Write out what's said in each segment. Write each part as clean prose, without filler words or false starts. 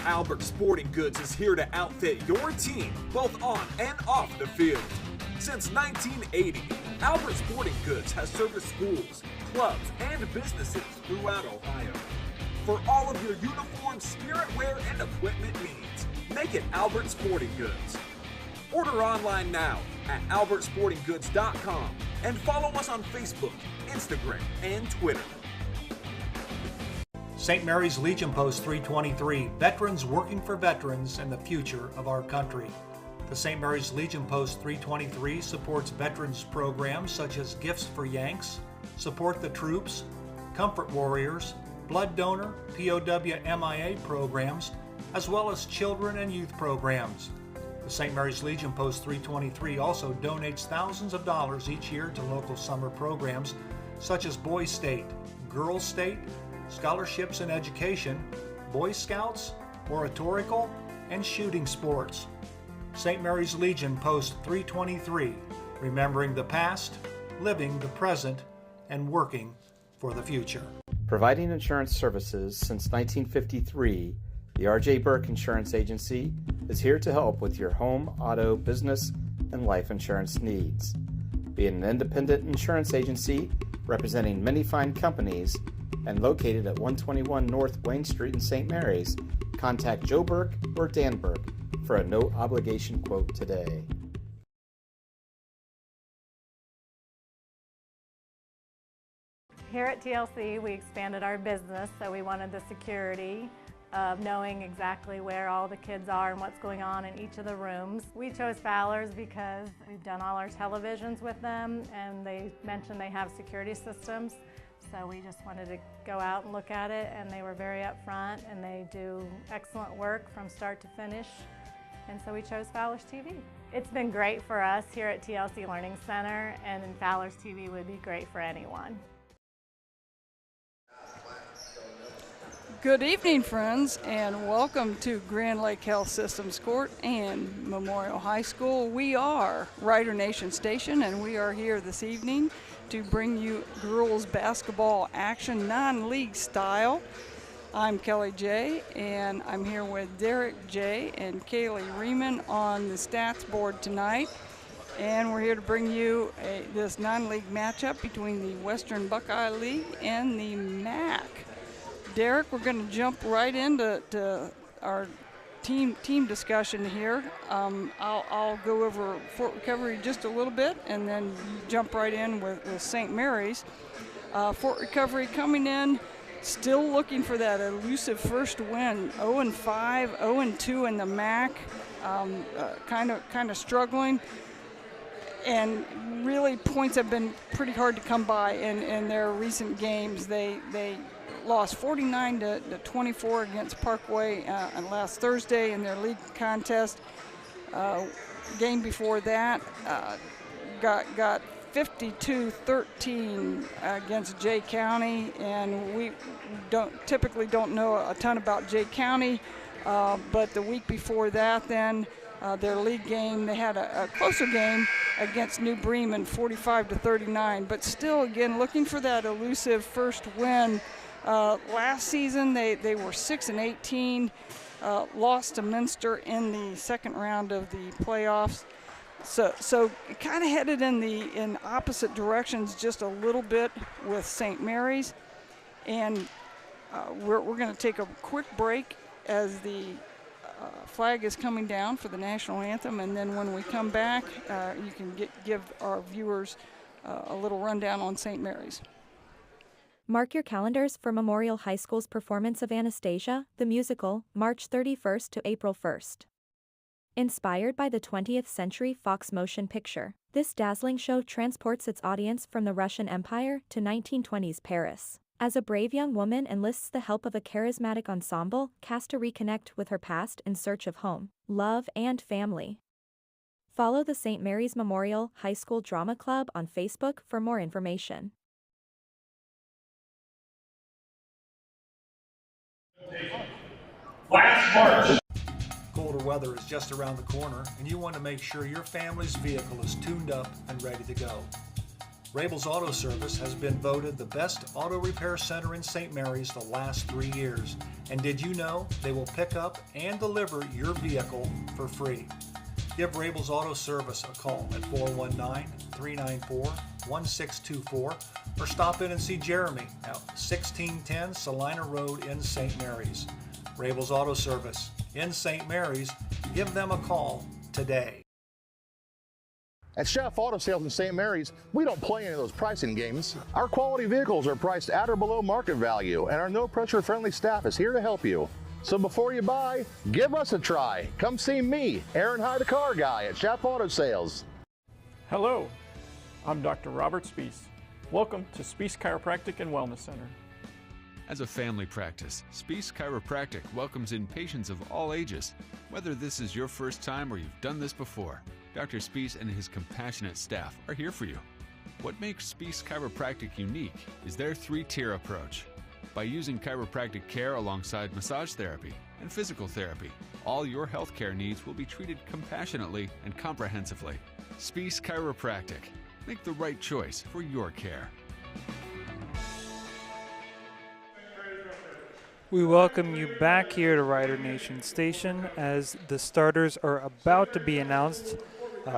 Albert Sporting Goods is here to outfit your team, both on and off the field. Since 1980, Albert Sporting Goods has serviced schools, clubs, and businesses throughout Ohio. For all of your uniform, spirit wear, and equipment needs, make it Albert Sporting Goods. Order online now at albertsportinggoods.com and follow us on Facebook, Instagram, and Twitter. St.Marys Legion Post 323, veterans working for veterans and the future of our country. The St. Marys Legion Post 323 supports veterans programs such as Gifts for Yanks, Support the Troops, Comfort Warriors, Blood Donor, POW MIA programs, as well as children and youth programs. The St. Marys Legion Post 323 also donates thousands of dollars each year to local summer programs such as Boys State, Girls State, Scholarships in Education, Boy Scouts, Oratorical, and Shooting Sports. St. Marys Legion Post 323, remembering the past, living the present, and working for the future. Providing insurance services since 1953, the R.J. Burke Insurance Agency is here to help with your home, auto, business, and life insurance needs. Being an independent insurance agency representing many fine companies and located at 121 North Wayne Street in St. Marys, contact Joe Burke or Dan Burke for a no-obligation quote today. Here at TLC, we expanded our business, so we wanted the security of knowing exactly where all the kids are and what's going on in each of the rooms. We chose Fowler's because we've done all our televisions with them, and they mentioned they have security systems. So we just wanted to go out and look at it, and they were very upfront, and they do excellent work from start to finish. And so we chose Fowler's TV. It's been great for us here at TLC Learning Center, and Fowler's TV would be great for anyone. Good evening, friends, and welcome to Grand Lake Health Systems Court and Memorial High School. We are Rider Nation Station, and we are here this evening to bring you girls basketball action non-league style. I'm Kelly J, and I'm here with Derek J and Kaylee Riemann on the stats board tonight. And we're here to bring you this non-league matchup between the Western Buckeye League and the MAC. Derek, we're going to jump right into our team discussion here. I'll go over Fort Recovery just a little bit, and then you jump right in with St. Marys. Fort Recovery coming in, still looking for that elusive first win. 0-5, 0-2 in the MAC. Kind of struggling, and really points have been pretty hard to come by in their recent games. They lost 49-24 against Parkway last Thursday in their league contest. Game before that got 52-13 against Jay County, and we typically don't know a ton about Jay County, but the week before that, then their league game, they had a closer game against New Bremen, 45-39, but still, again, looking for that elusive first win. Last season, they were 6-18, lost to Minster in the second round of the playoffs. So kind of headed in opposite directions just a little bit with St. Marys. And we're going to take a quick break as the flag is coming down for the national anthem. And then when we come back, you can give our viewers a little rundown on St. Marys. Mark your calendars for Memorial High School's performance of Anastasia, the musical, March 31st to April 1st. Inspired by the 20th century Fox motion picture, this dazzling show transports its audience from the Russian Empire to 1920s Paris. As a brave young woman enlists the help of a charismatic ensemble cast to reconnect with her past in search of home, love, and family. Follow the St. Marys Memorial High School Drama Club on Facebook for more information. Colder weather is just around the corner, and you want to make sure your family's vehicle is tuned up and ready to go. Rabel's Auto Service has been voted the best auto repair center in St. Marys the last 3 years. And did you know they will pick up and deliver your vehicle for free? Give Rabel's Auto Service a call at 419-394-1624 or stop in and see Jeremy at 1610 Salina Road in St. Marys. Rabel's Auto Service in St. Marys. Give them a call today. At Chef Auto Sales in St. Marys, we don't play any of those pricing games. Our quality vehicles are priced at or below market value, and our no-pressure friendly staff is here to help you. So before you buy, give us a try. Come see me, Aaron Hyde, the car guy at Chef Auto Sales. Hello, I'm Dr. Robert Spees. Welcome to Spees Chiropractic and Wellness Center. As a family practice, Spees Chiropractic welcomes in patients of all ages. Whether this is your first time or you've done this before, Dr. Spees and his compassionate staff are here for you. What makes Spees Chiropractic unique is their 3-tier approach. By using chiropractic care alongside massage therapy and physical therapy, all your healthcare needs will be treated compassionately and comprehensively. Spees Chiropractic. Make the right choice for your care. We welcome you back here to Rider Nation Station as the starters are about to be announced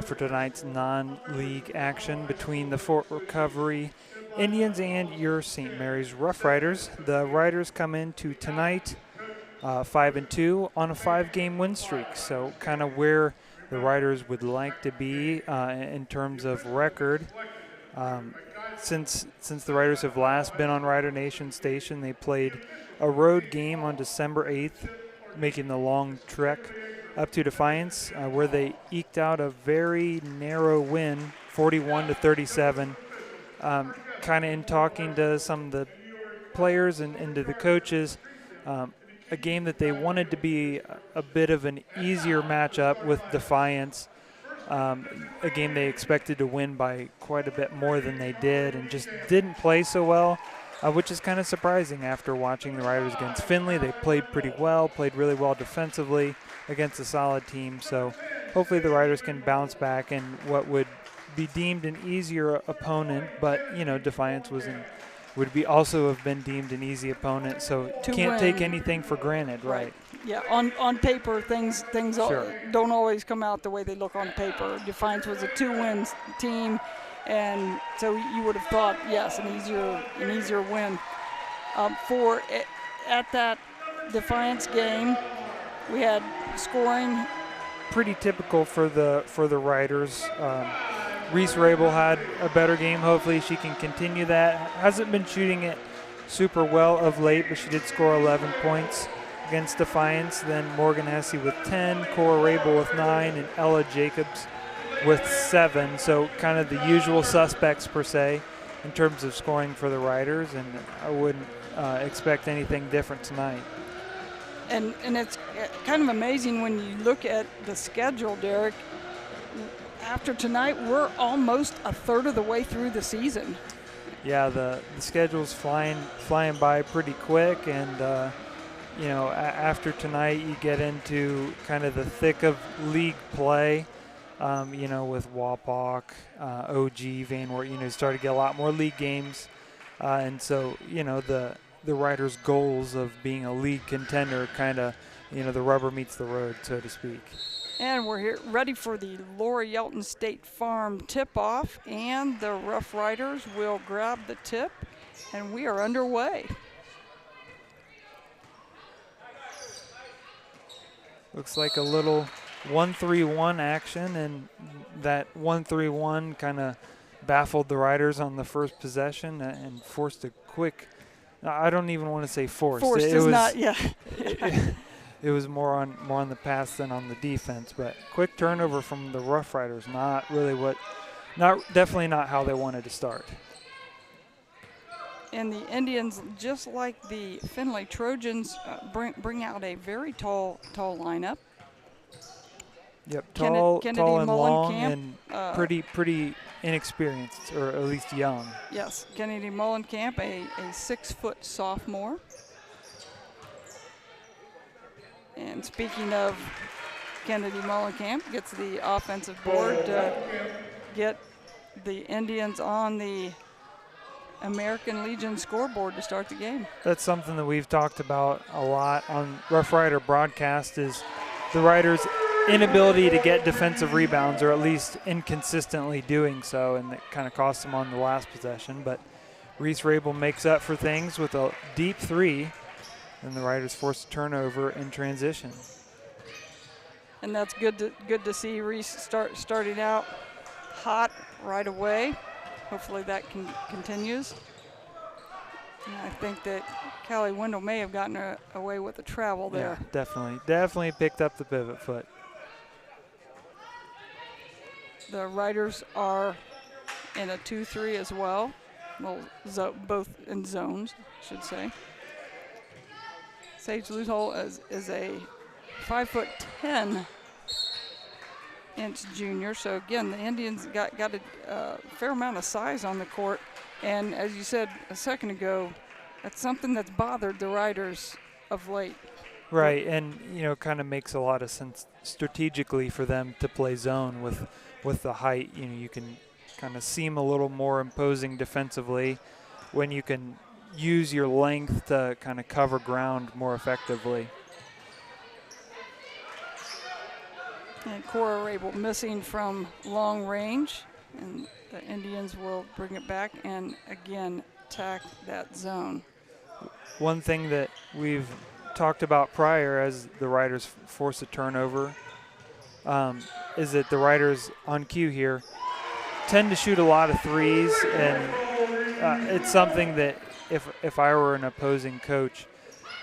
for tonight's non-league action between the Fort Recovery Indians and your St. Marys Rough Riders. The Riders come into tonight 5-2 on a 5-game win streak, so kind of where the Riders would like to be in terms of record. Since the Riders have last been on Rider Nation Station, they played a road game on December 8th, making the long trek up to Defiance, where they eked out a very narrow win, 41-37. Kind of in talking to some of the players and to the coaches, a game that they wanted to be a bit of an easier matchup with Defiance, a game they expected to win by quite a bit more than they did and just didn't play so well, which is kind of surprising after watching the Riders against Findlay. They played pretty well, played really well defensively against a solid team, so hopefully the Riders can bounce back in what would be deemed an easier opponent, but Defiance would also have been deemed an easy opponent, so can't take anything for granted, right? Yeah, on paper things Sure. don't always come out the way they look on paper. Defiance was a 2-win team, and so you would have thought, yes, an easier win. At that Defiance game, we had scoring pretty typical for the Riders. Reese Rabel had a better game. Hopefully she can continue that. Hasn't been shooting it super well of late, but she did score 11 points against Defiance. Then Morgan Hesse with 10, Cora Rabel with 9, and Ella Jacobs with 7. So kind of the usual suspects per se in terms of scoring for the Riders, and I wouldn't expect anything different tonight. And it's kind of amazing when you look at the schedule, Derek. After tonight, we're almost a third of the way through the season. Yeah, the schedule's flying by pretty quick, and after tonight you get into kind of the thick of league play, with Wapak, OG, Van Wert, start to get a lot more league games, and so the Riders' goals of being a league contender kind of, the rubber meets the road, so to speak. And we're here ready for the Laura Yelton State Farm tip-off, and the Rough Riders will grab the tip, and we are underway. Looks like a little 1-3-1 action, and that 1-3-1 kind of baffled the Riders on the first possession and forced a quick. I don't even want to say forced. Forced is not, yeah. It was more on the pass than on the defense, but quick turnover from the Rough Riders. Definitely not how they wanted to start. And the Indians, just like the Findlay Trojans, bring out a very tall lineup. Yep, tall and long, and pretty inexperienced, or at least young. Yes, Kennedy Mullenkamp, a 6-foot sophomore. And speaking of Kennedy Mullenkamp, gets the offensive board to get the Indians on the American Legion scoreboard to start the game. That's something that we've talked about a lot on Rough Rider broadcast, is the Riders' inability to get defensive rebounds, or at least inconsistently doing so, and it kind of cost them on the last possession. But Reese Rabel makes up for things with a deep three, and the Riders force a turnover in transition. And that's good to see Reese starting out hot right away. Hopefully that continues. And I think that Callie Wendell may have gotten away with the travel there. Yeah, definitely picked up the pivot foot. The Riders are in a 2-3 as well. Well, both in zones, I should say. Sage Luthold is a 5'10" junior. So again, the Indians got a fair amount of size on the court, and as you said a second ago, that's something that's bothered the Riders of late. Right, and kind of makes a lot of sense strategically for them to play zone with the height. You can kind of seem a little more imposing defensively when you can use your length to kind of cover ground more effectively. And Cora Rabel missing from long range, and the Indians will bring it back and again attack that zone. One thing that we've talked about prior as the Riders force a turnover is that the Riders on cue here tend to shoot a lot of threes, and it's something that if I were an opposing coach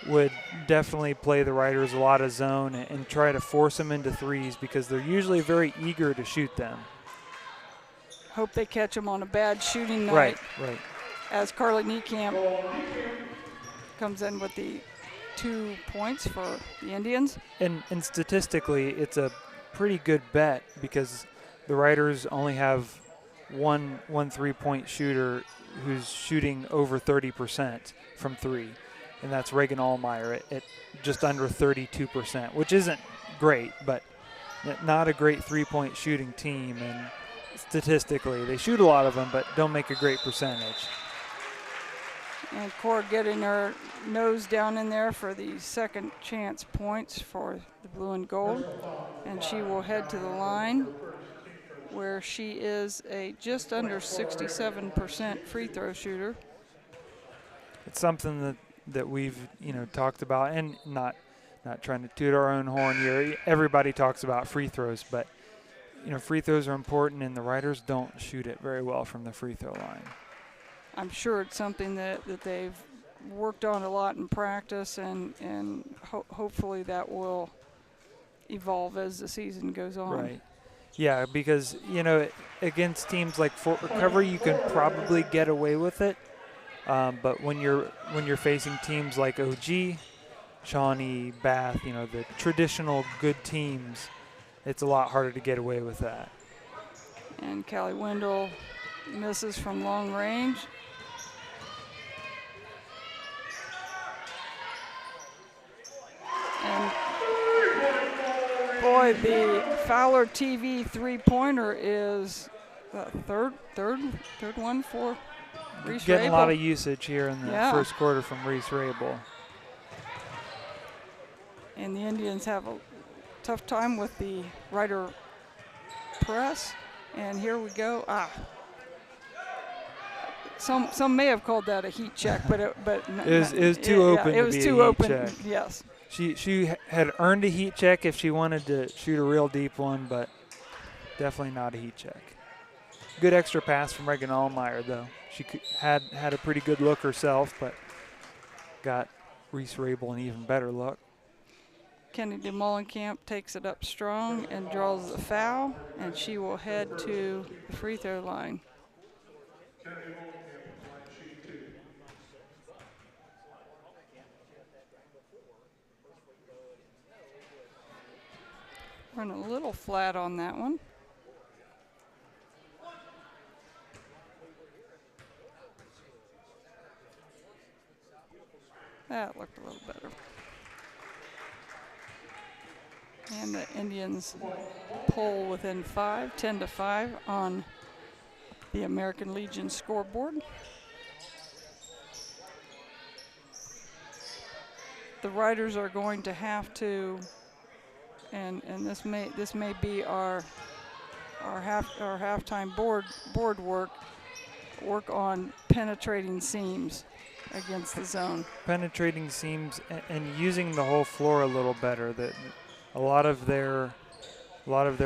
would definitely play the Riders a lot of zone and try to force them into threes, because they're usually very eager to shoot them. Hope they catch them on a bad shooting night. Right. As Carly Niekamp comes in with the 2 points for the Indians. And statistically, it's a pretty good bet, because the Riders only have one 3-point shooter who's shooting over 30% from three, and that's Reagan Allmeyer at just under 32%, which isn't great, but not a great 3-point shooting team. And statistically, they shoot a lot of them, but don't make a great percentage. And Cora getting her nose down in there for the second chance points for the blue and gold. And she will head to the line, where she is a just under 67% free throw shooter. It's something that we've talked about, and not trying to toot our own horn here. Everybody talks about free throws, but free throws are important, and the Riders don't shoot it very well from the free throw line. I'm sure it's something that they've worked on a lot in practice, and hopefully that will evolve as the season goes on. Right. Yeah, because against teams like Fort Recovery, you can probably get away with it, but when you're facing teams like OG, Shawnee, Bath, the traditional good teams, it's a lot harder to get away with that. And Callie Wendell misses from long range. And boy, the Fowler TV 3-pointer is the third one for Reese Getting Rabel. a lot of usage here in the first quarter from Reese Rabel. And the Indians have a tough time with the Rider press. And here we go. Some may have called that a heat check, but it was too open. It was too open. Yes. She had earned a heat check if she wanted to shoot a real deep one, but definitely not a heat check. Good extra pass from Reagan Allmeyer, though. She had a pretty good look herself, but got Reese Rabel an even better look. Kennedy Mullenkamp takes it up strong and draws the foul, and she will head to the free throw line. Run a little flat on that one. That looked a little better. And the Indians pull within 5, 10-5 on the American Legion scoreboard. The Riders are going to have to, and this may be our halftime board work on penetrating seams against the zone. Penetrating seams and using the whole floor a little better. That a lot of their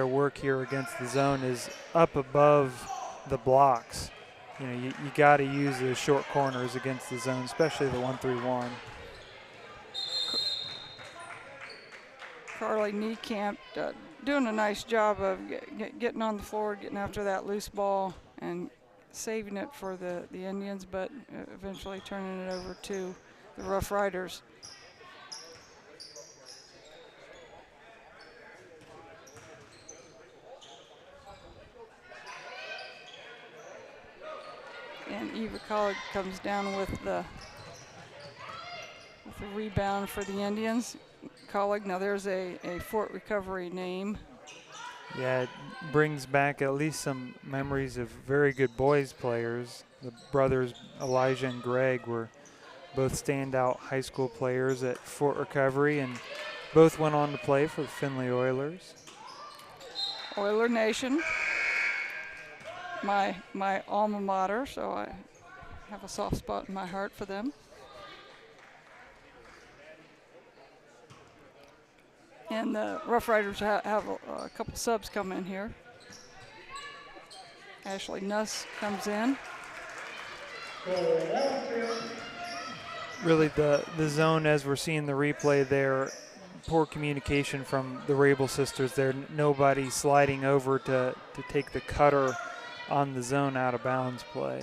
work here against the zone is up above the blocks. You know, you got to use the short corners against the zone, especially the 1-3-1. Carly Niekamp doing a nice job of getting on the floor, getting after that loose ball, and saving it for the Indians, but eventually turning it over to the Rough Riders. And Eva Collick comes down with the rebound for the Indians. Collick, now there's a Fort Recovery name. Yeah, it brings back at least some memories of very good boys players. The brothers Elijah and Greg were both standout high school players at Fort Recovery, and both went on to play for the Findlay Oilers. Oiler Nation, my alma mater, so I have a soft spot in my heart for them. And the Rough Riders have a couple subs come in here. Ashley Nuss comes in. Really the zone, as we're seeing the replay there, poor communication from the Rabel sisters there. Nobody sliding over to take the cutter on the zone out of bounds play.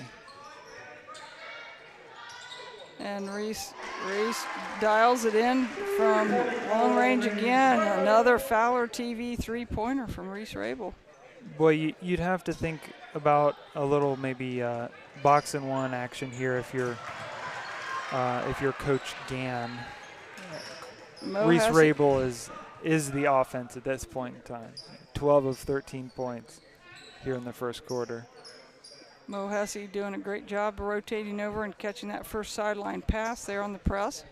And Reese dials it in from long range again. Another Fowler TV three-pointer from Reese Rabel. Boy, you'd have to think about a little maybe box and one action here if you're Coach Gann. Reese Rabel is the offense at this point in time. 12 of 13 points here in the first quarter. Mo Hesse doing a great job of rotating over and catching that first sideline pass there on the press.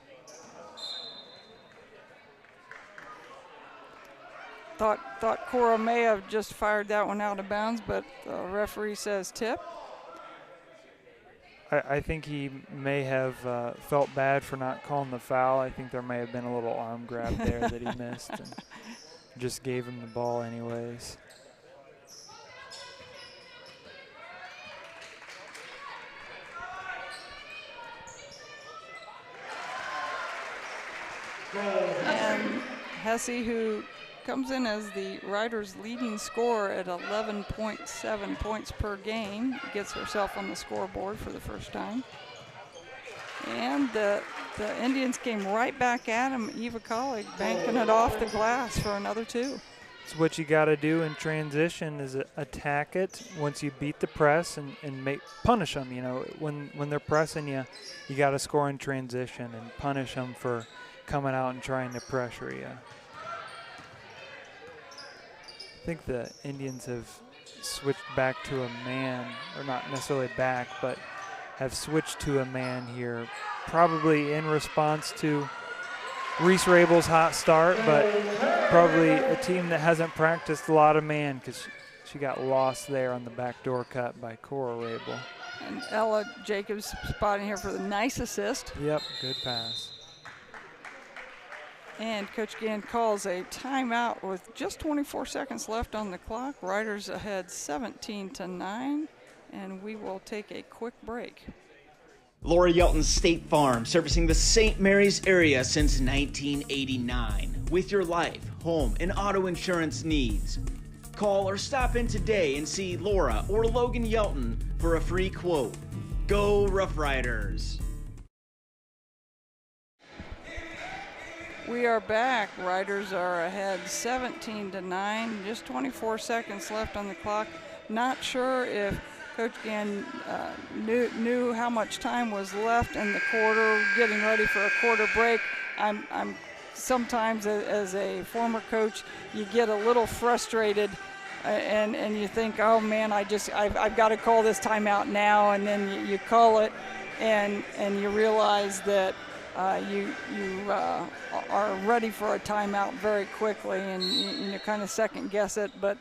Thought Cora may have just fired that one out of bounds, but the referee says tip. I think he may have felt bad for not calling the foul. I think there may have been a little arm grab there that he missed and just gave him the ball anyways. And Hesse, who comes in as the Riders' leading scorer at 11.7 points per game, gets herself on the scoreboard for the first time. And the Indians came right back at him. Eva Collick banking it off the glass for another two. It's what you got to do in transition is attack it once you beat the press and punish them. You know, when they're pressing you, you got to score in transition and punish them for coming out and trying to pressure you. I think the Indians have switched back to a man, or not necessarily back, but have switched to a man here, probably in response to Reese Rabel's hot start, but probably a team that hasn't practiced a lot of man because she got lost there on the backdoor cut by Cora Rabel. And Ella Jacobs spotting here for the nice assist. Yep, good pass. And Coach Gann calls a timeout with just 24 seconds left on the clock. Riders ahead 17-9, and we will take a quick break. Laura Yelton State Farm, servicing the St. Marys area since 1989. With your life, home, and auto insurance needs. Call or stop in today and see Laura or Logan Yelton for a free quote. Go Rough Riders! We are back. Riders are ahead 17-9, just 24 seconds left on the clock. Not sure if Coach Gann knew how much time was left in the quarter, getting ready for a quarter break. I'm sometimes as a former coach, you get a little frustrated and you think, oh man, I've got to call this timeout now, and then you call it, and you realize that you are ready for a timeout very quickly, and you kind of second guess it, but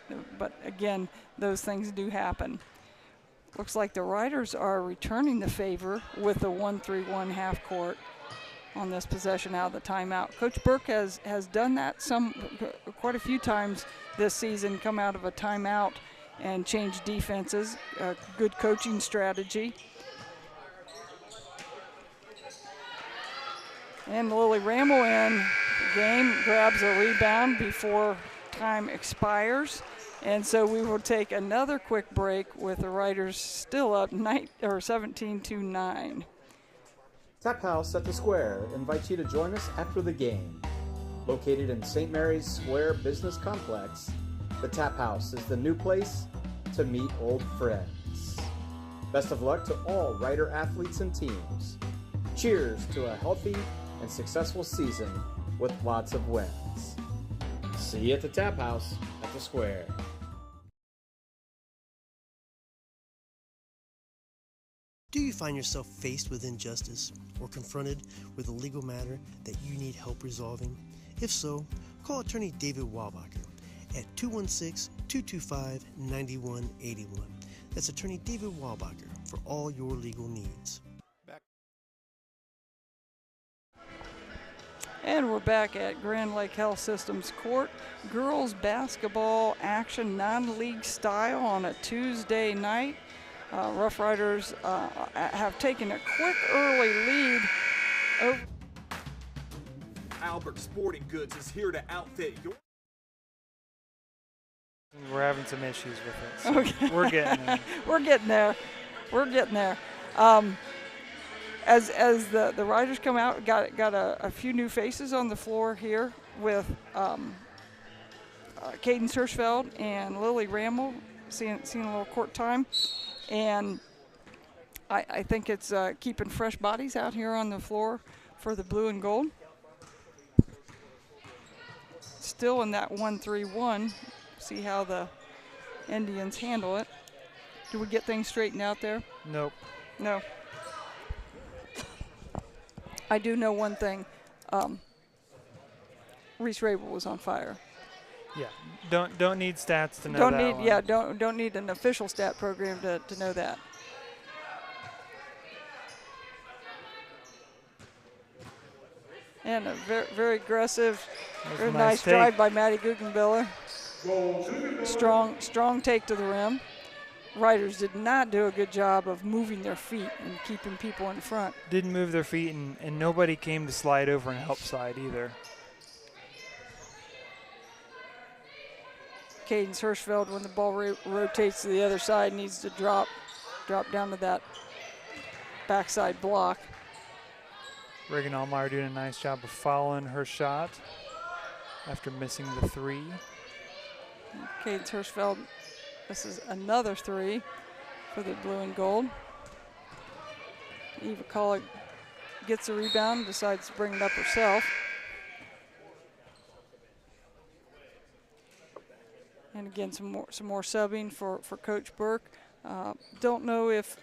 again, those things do happen. Looks like the Riders are returning the favor with a 1-3-1 half court on this possession out of the timeout. Coach Burke has done that quite a few times this season, come out of a timeout and change defenses. Good coaching strategy. And Lily Ramel in the game grabs a rebound before time expires. And so we will take another quick break with the Riders still up 17-9. Tap House at the Square invites you to join us after the game. Located in St. Mary's Square Business Complex, the Tap House is the new place to meet old friends. Best of luck to all Rider athletes and teams. Cheers to a healthy and successful season with lots of wins. See you at the Tap House at the Square. Do you find yourself faced with injustice or confronted with a legal matter that you need help resolving? If so, call attorney David Walbacher at 216-225-9181. That's attorney David Walbacher for all your legal needs. And we're back at Grand Lake Health Systems Court. Girls basketball action, non-league style on a Tuesday night. Rough Riders have taken a quick early lead. Albert Sporting Goods is here to outfit your... We're having some issues with it. So okay. We're getting there. We're getting there. As the Riders come out, got a few new faces on the floor here with Cadence Hirschfeld and Lily Ramel seeing a little court time. And I think it's keeping fresh bodies out here on the floor for the blue and gold. Still in that 1-3-1. See how the Indians handle it. Do we get things straightened out there? Nope. No. I do know one thing. Reese Rabel was on fire. Yeah. Don't need stats to know that one. Yeah, don't need an official stat program to know that. And a very, very aggressive, very nice drive by Maddie Guggenbiller. Strong take to the rim. Riders did not do a good job of moving their feet and keeping people in front. Didn't move their feet, and nobody came to slide over and help side either. Cadence Hirschfeld, when the ball rotates to the other side, needs to drop down to that backside block. Reagan Allmeyer doing a nice job of following her shot after missing the three. Cadence Hirschfeld, this is another three for the blue and gold. Eva Collick gets a rebound, decides to bring it up herself. And again, some more subbing for Coach Burke. Don't know if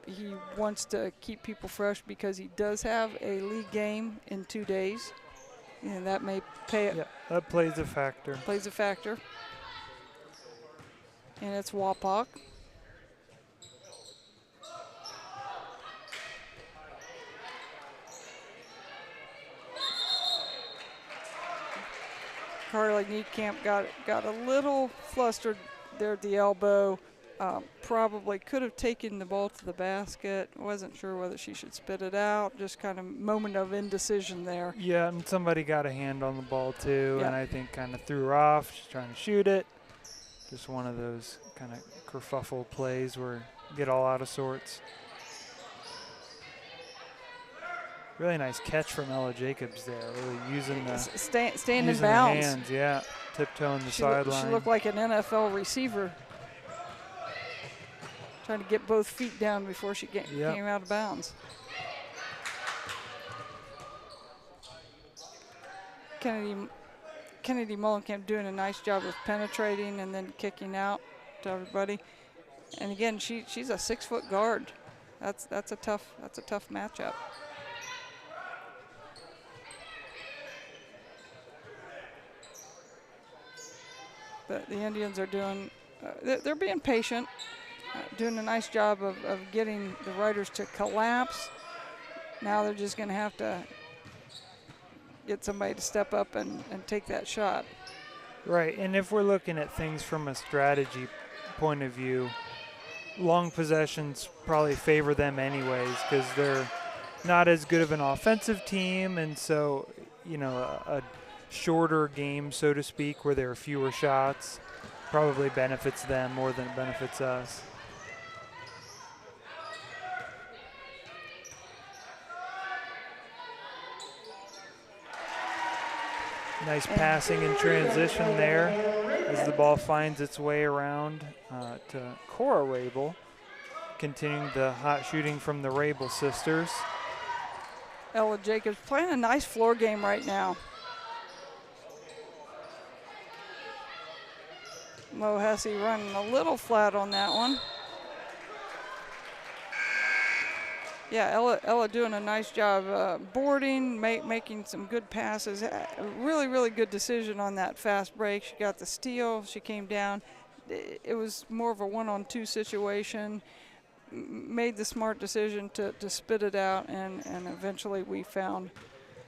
he wants to keep people fresh because he does have a league game in 2 days, and that may pay it. Yeah, that plays a factor. Plays a factor. And it's Wapak. Carly Niekamp got a little flustered there at the elbow. Probably could have taken the ball to the basket. Wasn't sure whether she should spit it out. Just kind of moment of indecision there. Yeah, and somebody got a hand on the ball too, yeah. And I think kind of threw her off. She's trying to shoot it. Just one of those kind of kerfuffle plays where you get all out of sorts. Really nice catch from Ella Jacobs there. Really using the stand in bounds. Hands, yeah, tiptoeing the sideline. She looked like an NFL receiver. Trying to get both feet down before she came out of bounds. Kennedy Kennedy Mullenkamp doing a nice job of penetrating and then kicking out to everybody. And again, she's a 6-foot guard. That's a tough matchup. But the Indians are doing, they're being patient, doing a nice job of getting the Riders to collapse. Now they're just going to have to get somebody to step up and take that shot. Right, and if we're looking at things from a strategy point of view, long possessions probably favor them anyways because they're not as good of an offensive team, and so, you know, a shorter game, so to speak, where there are fewer shots probably benefits them more than it benefits us. Nice passing in transition there as the ball finds its way around to Cora Rabel, continuing the hot shooting from the Rabel sisters. Ella Jacobs playing a nice floor game right now. Mo Hesse running a little flat on that one. Yeah, Ella doing a nice job boarding, making some good passes. A really, really good decision on that fast break. She got the steal. She came down. It was more of a 1-on-2 situation. Made the smart decision to spit it out, and eventually we found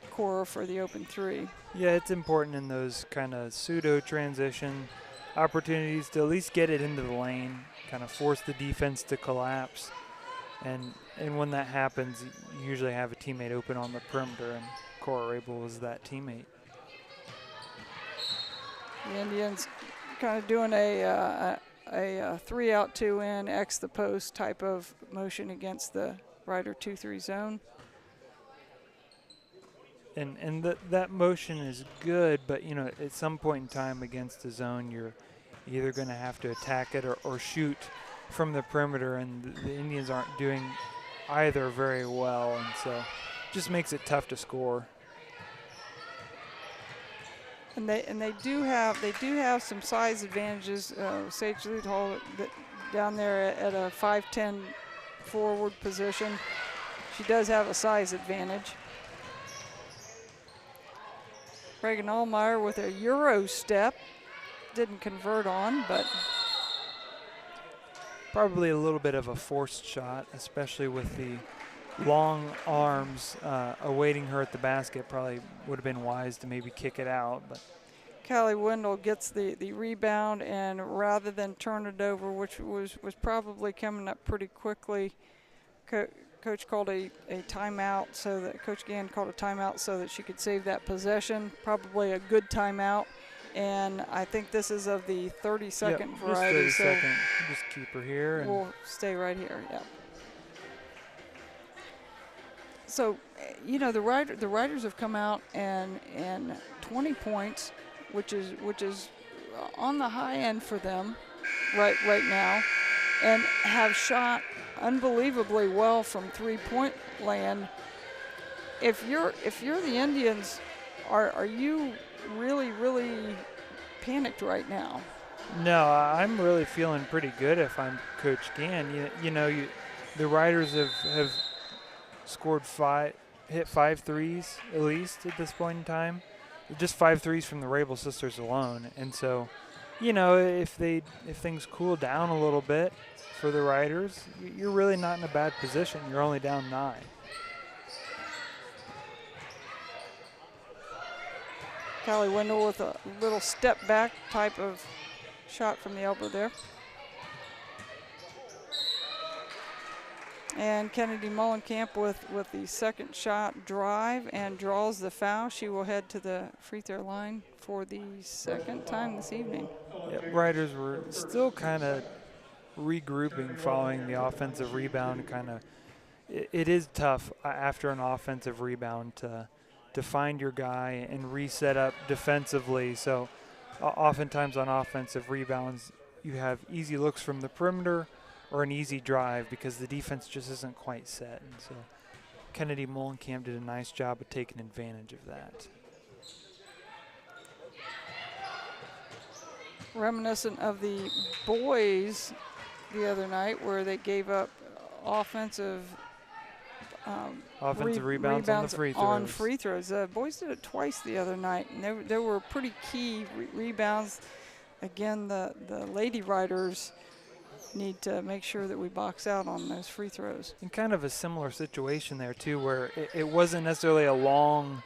Cora for the open three. Yeah, it's important in those kind of pseudo-transition opportunities to at least get it into the lane, kind of force the defense to collapse. And when that happens, you usually have a teammate open on the perimeter, and Cora Rabel was that teammate. The Indians kind of doing a 3-out, 2-in, X the post type of motion against the Rider 2-3 zone. And that motion is good, but, you know, at some point in time against the zone, you're either going to have to attack it or shoot from the perimeter, and the Indians aren't doing either very well, and so it just makes it tough to score. And they do have some size advantages. Sage Luthall down there at a 5'10" forward position. She does have a size advantage. Reagan Allmeyer with a Euro step. Didn't convert on, but probably a little bit of a forced shot, especially with the long arms awaiting her at the basket. Probably would have been wise to maybe kick it out. But Callie Wendell gets the rebound, and rather than turn it over, which was probably coming up pretty quickly, Coach called a timeout, so that Coach Gann called a timeout so that she could save that possession. Probably a good timeout. And I think this is of the 30-second variety. Just 30 second. Just keep her here. And we'll stay right here, yeah. So, you know, the Riders have come out and 20 points, which is on the high end for them right now, and have shot unbelievably well from three-point land. If you're the Indians, are you really panicked right now? No, I'm really feeling pretty good if I'm Coach Gann. The Riders have scored hit 5 threes at least at this point in time. Just 5 threes from the Rabel sisters alone. And so, you know, if things cool down a little bit for the Riders, you're really not in a bad position. You're only down 9. Callie Wendell with a little step back type of shot from the elbow there. And Kennedy Mullenkamp with the second shot drive and draws the foul. She will head to the free throw line for the second time this evening. Yeah, Riders were still kind of regrouping following the offensive rebound. It is tough after an offensive rebound to find your guy and reset up defensively. So oftentimes on offensive rebounds, you have easy looks from the perimeter or an easy drive because the defense just isn't quite set. And so Kennedy Mullenkamp did a nice job of taking advantage of that. reminiscent of the boys the other night, where they gave up offensive rebounds on the free throws. The boys did it twice the other night, and there were pretty key rebounds. Again, the Lady Riders need to make sure that we box out on those free throws. And kind of a similar situation there too, where it wasn't necessarily a long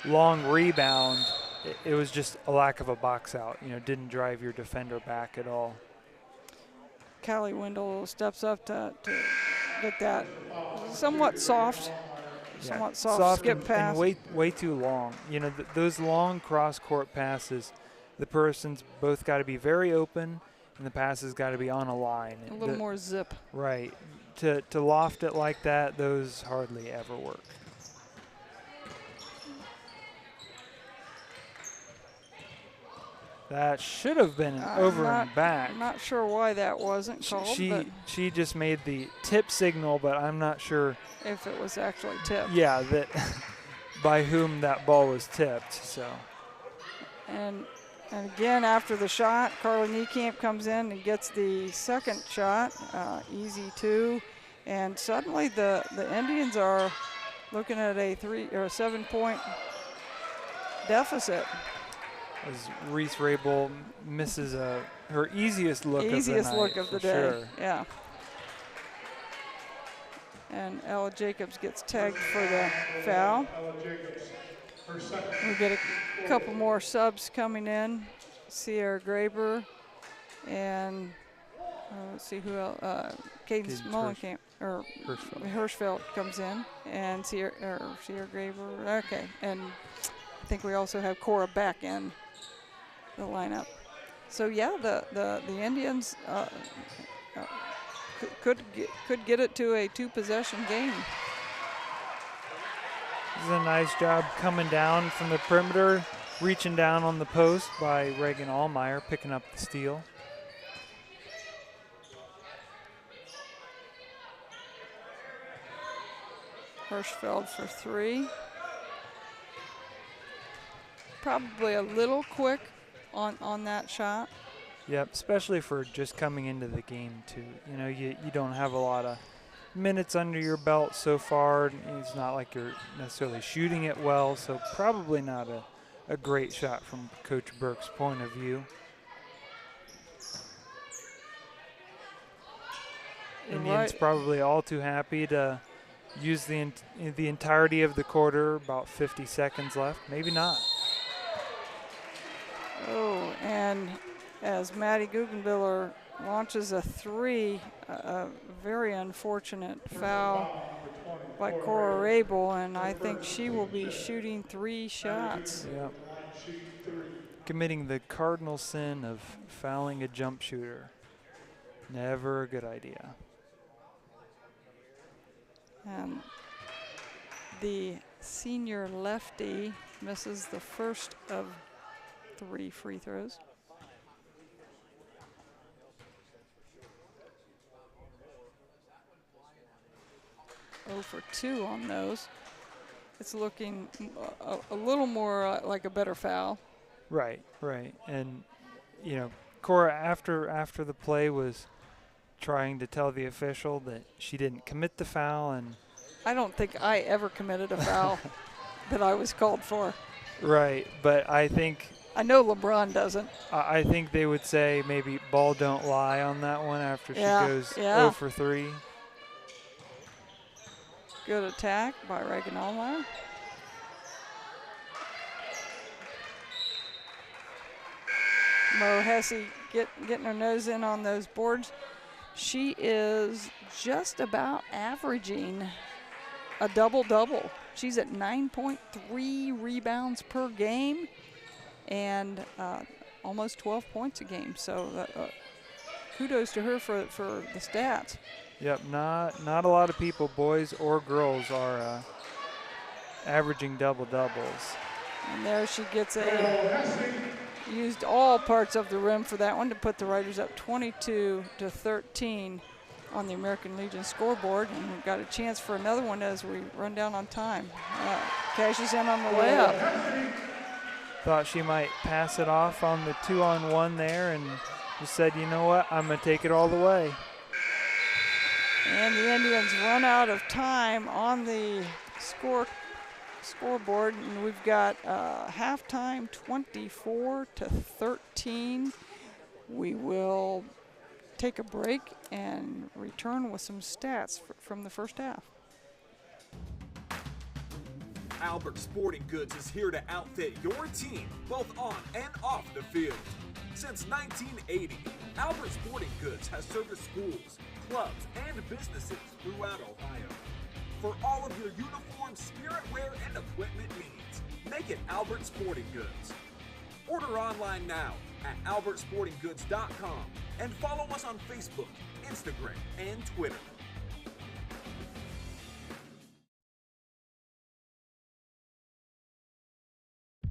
rebound. It was just a lack of a box out. Didn't drive your defender back at all. Callie Wendell steps up to get that somewhat soft skip pass. And way too long. Those long cross-court passes, the person's both got to be very open, and the pass has got to be on a line. A little more zip. Right. To loft it like that, those hardly ever work. That should have been an over and back. I'm not sure why that wasn't called. She just made the tip signal, but I'm not sure if it was actually tipped. Yeah, that by whom that ball was tipped. So. And again, after the shot, Carla Niekamp comes in and gets the second shot, easy two, and suddenly the Indians are looking at a 7-point deficit. As Reese Rabel misses her easiest look of the night. Easiest look of the day, sure. Yeah. And Ella Jacobs gets tagged for the foul. We get a couple more subs coming in. Sierra Graber and let's see who else. Cadence Mullenkamp or Hirschfeld comes in, and Sierra Graber. Okay, and I think we also have Cora back in the lineup. So yeah, the Indians could get it to a 2-possession game. This is a nice job coming down from the perimeter, reaching down on the post by Reagan Allmeyer, picking up the steal. Hirschfeld for 3. Probably a little quick on that shot. Yep, especially for just coming into the game too. You don't have a lot of minutes under your belt so far. It's not like you're necessarily shooting it well, so probably not a great shot from Coach Burke's point of view. Indians probably all too happy to use the entirety of the quarter, about 50 seconds left. Maybe not. Oh, and as Maddie Guggenbiller launches a 3, a very unfortunate foul by Cora Rabel, and I think she will be shooting 3 shots. Yep. Committing the cardinal sin of fouling a jump shooter. Never a good idea. And the senior lefty misses the first of 3 free throws. Oh for 2 on those. It's looking a little more like a better foul. Right. And, Cora, after the play, was trying to tell the official that she didn't commit the foul. And I don't think I ever committed a foul that I was called for. Right, but I know LeBron doesn't. I think they would say maybe ball don't lie on that one after she goes 0 for 3. Good attack by Reagan Allmeyer. Mo Hesse getting her nose in on those boards. She is just about averaging a double-double. She's at 9.3 rebounds per game and almost 12 points a game. So kudos to her for the stats. Yep, not a lot of people, boys or girls, are averaging double-doubles. And there she gets used all parts of the rim for that one to put the Riders up 22-13 on the American Legion scoreboard. And we've got a chance for another one as we run down on time. Cashes in on the layup. thought she might pass it off on the 2-on-1 there and just said, you know what, I'm going to take it all the way. And the Indians run out of time on the scoreboard, and we've got halftime 24-13. We will take a break and return with some stats from the first half. Albert Sporting Goods is here to outfit your team, both on and off the field. Since 1980, Albert Sporting Goods has serviced schools, clubs, and businesses throughout Ohio. For all of your uniform, spirit wear, and equipment needs, make it Albert Sporting Goods. Order online now at albertsportinggoods.com and follow us on Facebook, Instagram, and Twitter.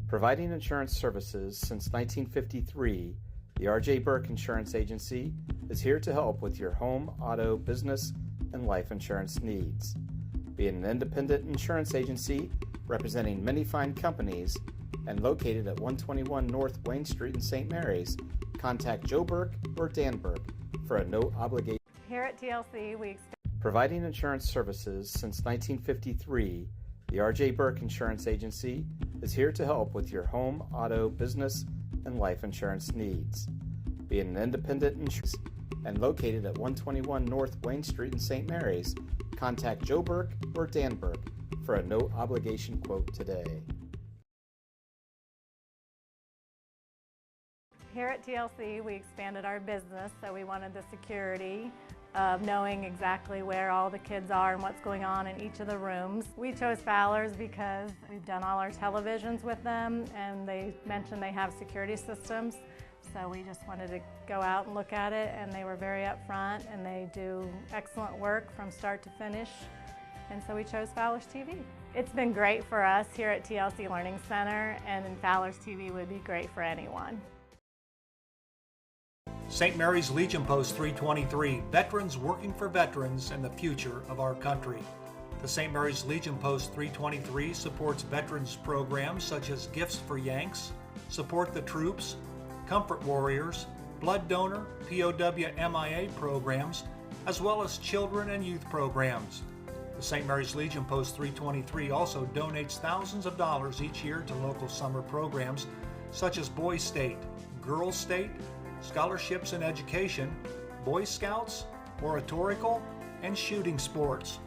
Providing insurance services since 1953, the R.J. Burke Insurance Agency is here to help with your home, auto, business, and life insurance needs. Being an independent insurance agency representing many fine companies and located at 121 North Wayne Street in St. Marys, contact Joe Burke or Dan Burke for a no-obligation. Here at TLC, we Providing insurance services since 1953, the R.J. Burke Insurance Agency is here to help with your home, auto, business, and life insurance needs. Being an independent insurance and located at 121 North Wayne Street in St. Marys, contact Joe Burke or Dan Burke for a no-obligation quote today. Here at TLC, we expanded our business, so we wanted the security of knowing exactly where all the kids are and what's going on in each of the rooms. We chose Fowler's because we've done all our televisions with them, and they mentioned they have security systems. So we just wanted to go out and look at it, and they were very upfront, and they do excellent work from start to finish. And so we chose Fowler's TV. It's been great for us here at TLC Learning Center, and Fowler's TV would be great for anyone. St. Marys Legion Post 323, veterans working for veterans and the future of our country. The St. Marys Legion Post 323 supports veterans programs such as Gifts for Yanks, Support the Troops, Comfort Warriors, Blood Donor, POW MIA programs, as well as children and youth programs. The St. Marys Legion Post 323 also donates thousands of dollars each year to local summer programs such as Boys State, Girls State, Scholarships in Education, Boy Scouts, Oratorical, and Shooting Sports.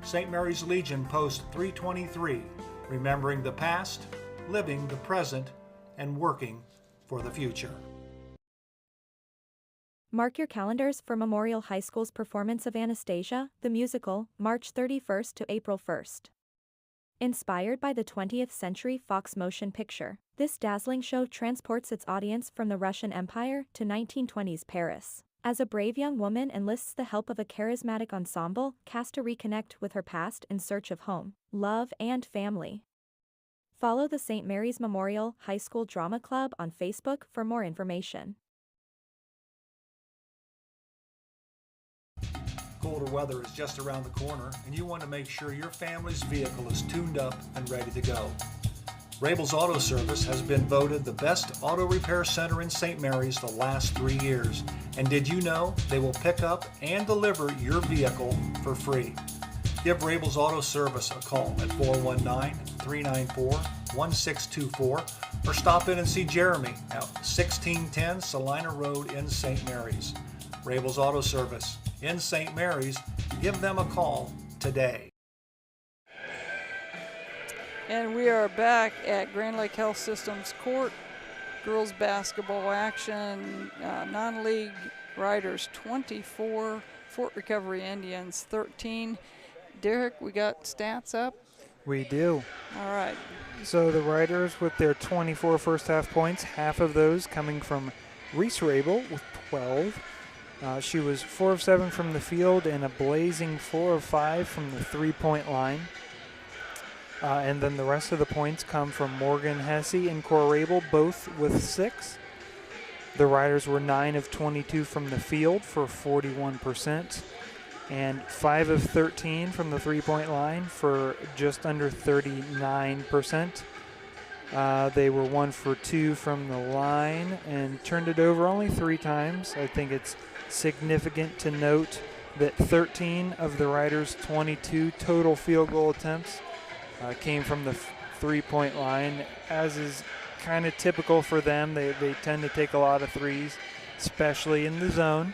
St. Marys Legion Post 323, remembering the past, living the present, and working for the future. Mark your calendars for Memorial High School's performance of Anastasia, the musical, March 31st to April 1st. Inspired by the 20th century Fox motion picture, this dazzling show transports its audience from the Russian Empire to 1920s Paris. As a brave young woman enlists the help of a charismatic ensemble cast to reconnect with her past in search of home, love, and family. Follow the St. Marys Memorial High School Drama Club on Facebook for more information. Colder weather is just around the corner, and you want to make sure your family's vehicle is tuned up and ready to go. Rabel's Auto Service has been voted the best auto repair center in St. Marys the last 3 years. And did you know they will pick up and deliver your vehicle for free? Give Rabel's Auto Service a call at 419-394-1624 or stop in and see Jeremy at 1610 Salina Road in St. Marys. Rabel's Auto Service in St. Marys. Give them a call today. And we are back at Grand Lake Health Systems Court. Girls basketball action, non-league Riders 24, Fort Recovery Indians 13. Derek, we got stats up? We do. All right. So the Riders with their 24 first half points, half of those coming from Reese Rabel with 12. She was 4 of 7 from the field and a blazing 4 of 5 from the three-point line. And then the rest of the points come from Morgan Hesse and Cora Rabel, both with 6. The Riders were 9 of 22 from the field for 41%, and 5 of 13 from the three-point line for just under 39%. They were 1 for 2 from the line and turned it over only 3 times. I think it's significant to note that 13 of the Riders' 22 total field goal attempts came from the three-point line, as is kind of typical for them. They tend to take a lot of threes, especially in the zone.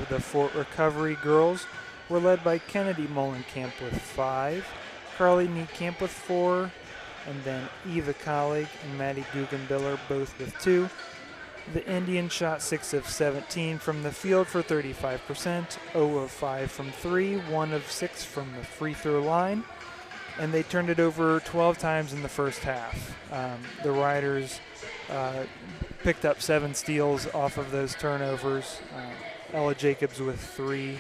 The Fort Recovery girls were led by Kennedy Mullenkamp with 5, Carly Niekamp with 4, and then Eva Colleague and Maddie Guggenbiller both with 2. The Indians shot 6 of 17 from the field for 35%, 0 of 5 from 3, 1 of 6 from the free throw line, and they turned it over 12 times in the first half. The Riders picked up 7 steals off of those turnovers. Ella Jacobs with 3,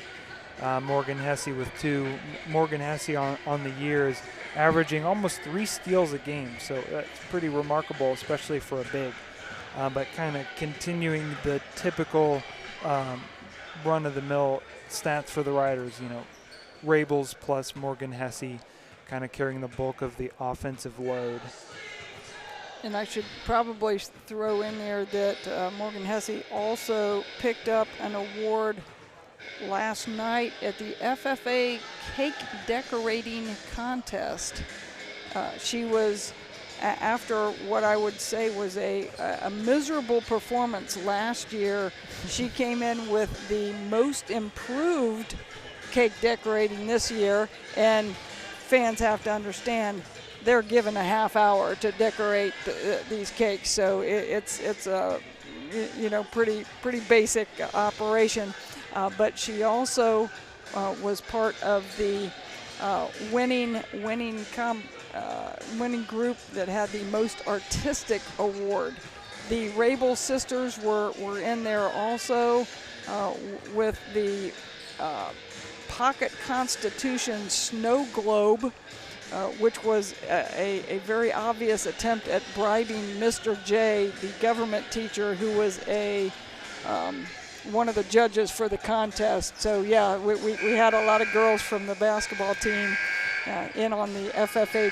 Morgan Hesse with 2. Morgan Hesse on the year is averaging almost 3 steals a game, so that's pretty remarkable, especially for a big. But kind of continuing the typical run-of-the-mill stats for the Riders, Rabels plus Morgan Hesse kind of carrying the bulk of the offensive load. And I should probably throw in there that Morgan Hesse also picked up an award last night at the FFA Cake Decorating Contest. She was, after what I would say was a miserable performance last year, she came in with the most improved cake decorating this year, and fans have to understand they're given a half hour to decorate these cakes, so it's a pretty basic operation. But she also was part of the winning group that had the most artistic award. The Rabel sisters were in there also with the Pocket Constitution snow globe, which was a very obvious attempt at bribing Mr. J, the government teacher who was one of the judges for the contest. So yeah, we had a lot of girls from the basketball team in on the FFA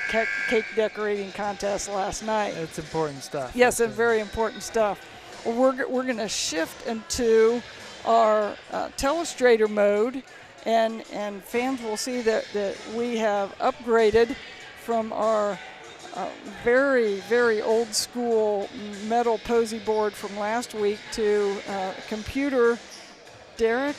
cake decorating contest last night. It's important stuff. Yes, it's very important stuff. Well, we're going to shift into our telestrator mode, and fans will see that we have upgraded from our very, very old school metal posy board from last week to computer. Derek,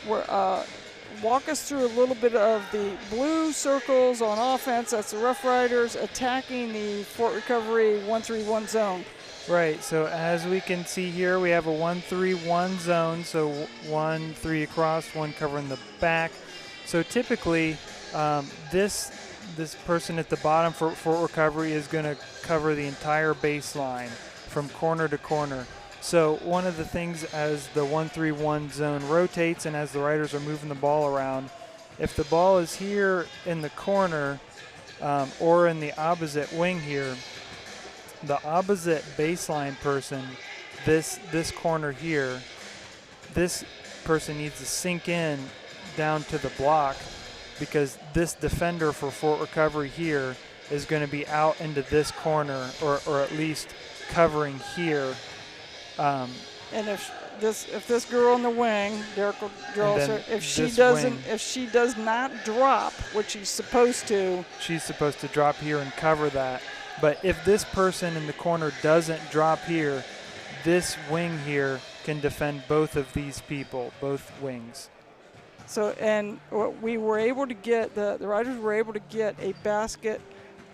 walk us through a little bit of the blue circles on offense. That's the Rough Riders attacking the Fort Recovery 1-3-1 zone. Right, so as we can see here, we have a 1-3-1 zone, so 1-3 across, 1 covering the back. So typically, this person at the bottom for Fort Recovery is going to cover the entire baseline from corner to corner. So one of the things as the 1-3-1 zone rotates and as the Riders are moving the ball around, if the ball is here in the corner or in the opposite wing here, the opposite baseline person, this corner here, this person needs to sink in down to the block, because this defender for Fort Recovery here is going to be out into this corner, or at least covering here. And if this girl in the wing, Derek will draw her, if she does not drop, which she's supposed to, she's supposed to drop here and cover that. But if this person in the corner doesn't drop here, this wing here can defend both of these people, both wings. So, and we were able to get, the Riders were able to get a basket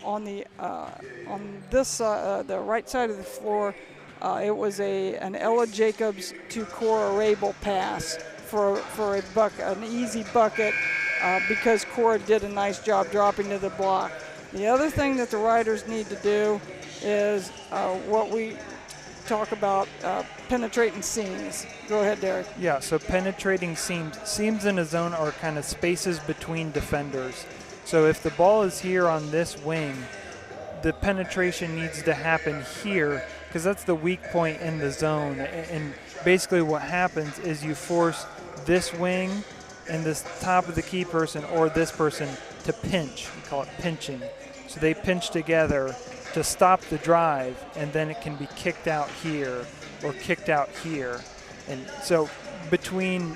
on the on this the right side of the floor. It was an Ella Jacobs to Cora Rabel pass for a an easy bucket because Cora did a nice job dropping to the block. The other thing that the Riders need to do is what we talk about, penetrating seams. Go ahead, Derek. Yeah, so penetrating seams. Seams in a zone are kind of spaces between defenders. So if the ball is here on this wing, the penetration needs to happen here, because that's the weak point in the zone. And basically what happens is you force this wing and this top of the key person or this person to pinch. We call it pinching. So they pinch together to stop the drive, and then it can be kicked out here or kicked out here. And so between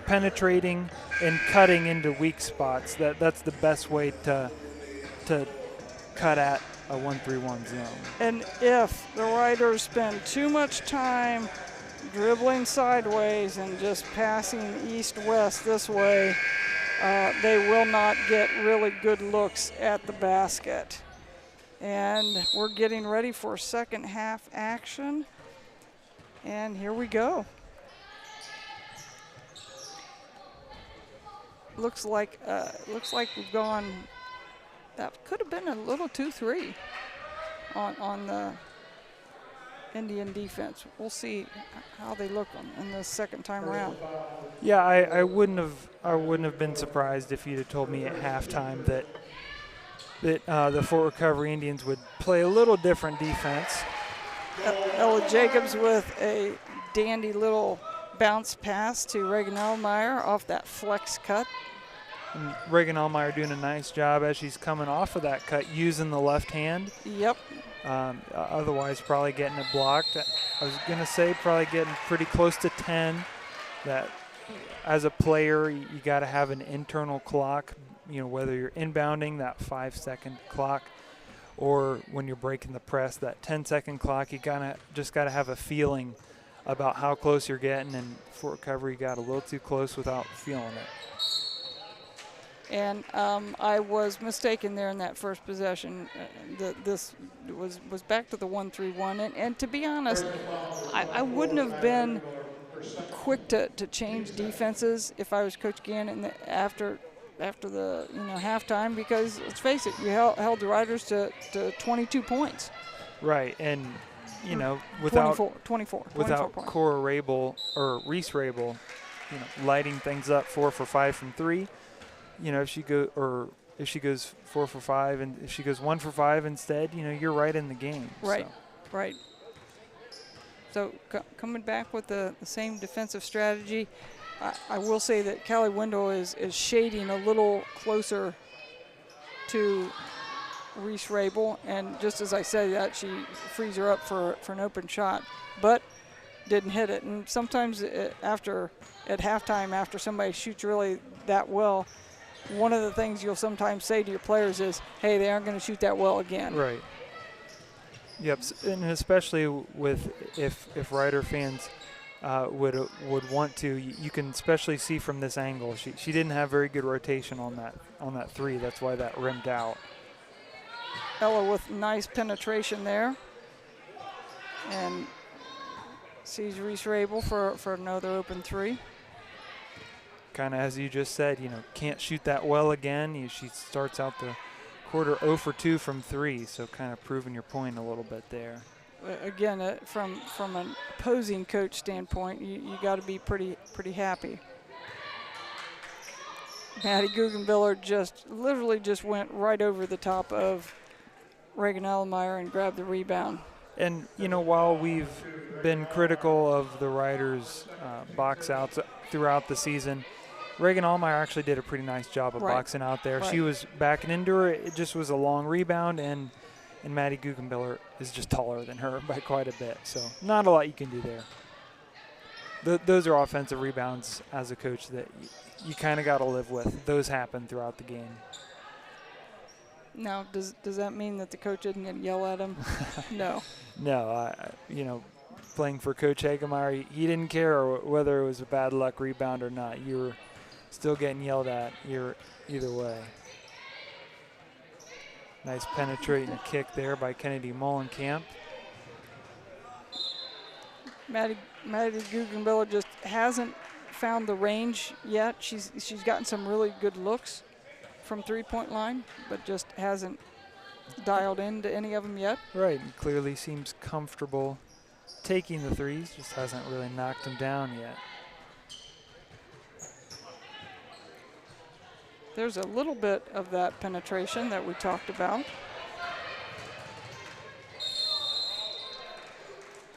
penetrating and cutting into weak spots, that's the best way to cut at a 1-3-1 zone. And if the riders spend too much time dribbling sideways and just passing east-west this way, they will not get really good looks at the basket. And we're getting ready for second half action. And here we go. Looks like we've gone. That could have been a little 2-3 on the Indian defense. We'll see how they look in the second time around. Yeah, I wouldn't have been surprised if you'd have told me at halftime that the Fort Recovery Indians would play a little different defense. Ella Jacobs with a dandy little bounce pass to Reagan Elmeyer off that flex cut. And Reagan Elmeyer doing a nice job as she's coming off of that cut using the left hand. Yep. Otherwise probably getting it blocked. I was going to say probably getting pretty close to 10. That as a player, you got to have an internal clock, whether you're inbounding, that 5-second clock, or when you're breaking the press, that 10-second clock. You just got to have a feeling about how close you're getting, and Fort Recovery got a little too close without feeling it. And I was mistaken there in that first possession. This was back to the 1-3-1. And to be honest, I wouldn't have been quick to change defenses if I was Coach Gannon after the halftime, because let's face it, you held the Riders to 22 points. Right, and without 24 without points. Cora Rabel or Reese Rabel, lighting things up 4 for 5 from 3. If she goes 4 for 5, and if she goes 1 for 5 instead, you're right in the game. Right, right. So coming back with the same defensive strategy, I will say that Callie Wendell is shading a little closer to Reese Rabel, and just as I said that, she frees her up for an open shot, but didn't hit it. And sometimes at halftime, after somebody shoots really that well, one of the things you'll sometimes say to your players is, hey, they aren't going to shoot that well again. Right. Yep, and especially with if Rider fans would want to, you can especially see from this angle. She didn't have very good rotation on that 3. That's why that rimmed out. Ella with nice penetration there, and sees Reese Rabel for another open 3. Kind of as you just said, can't shoot that well again. She starts out the quarter 0 for 2 from 3, so kind of proving your point a little bit there. Again, from an opposing coach standpoint, you got to be pretty happy. Maddie Guggenbiller literally went right over the top of Reagan Elmeyer and grabbed the rebound. And while we've been critical of the Riders' box outs throughout the season, Reagan Allmeyer actually did a pretty nice job of boxing out there. Right. She was backing into her. It just was a long rebound, and Maddie Guggenbiller is just taller than her by quite a bit. So not a lot you can do there. Those are offensive rebounds as a coach that you kind of got to live with. Those happen throughout the game. Now, does that mean that the coach didn't get yell at him? No. No, playing for Coach Hagemeyer, he didn't care whether it was a bad luck rebound or not. You were still getting yelled at either way. Nice penetrating kick there by Kennedy Mullenkamp. Maddie Guggenbiller just hasn't found the range yet. She's gotten some really good looks from three-point line, but just hasn't dialed into any of them yet. Right, and clearly seems comfortable taking the threes, just hasn't really knocked them down yet. There's a little bit of that penetration that we talked about.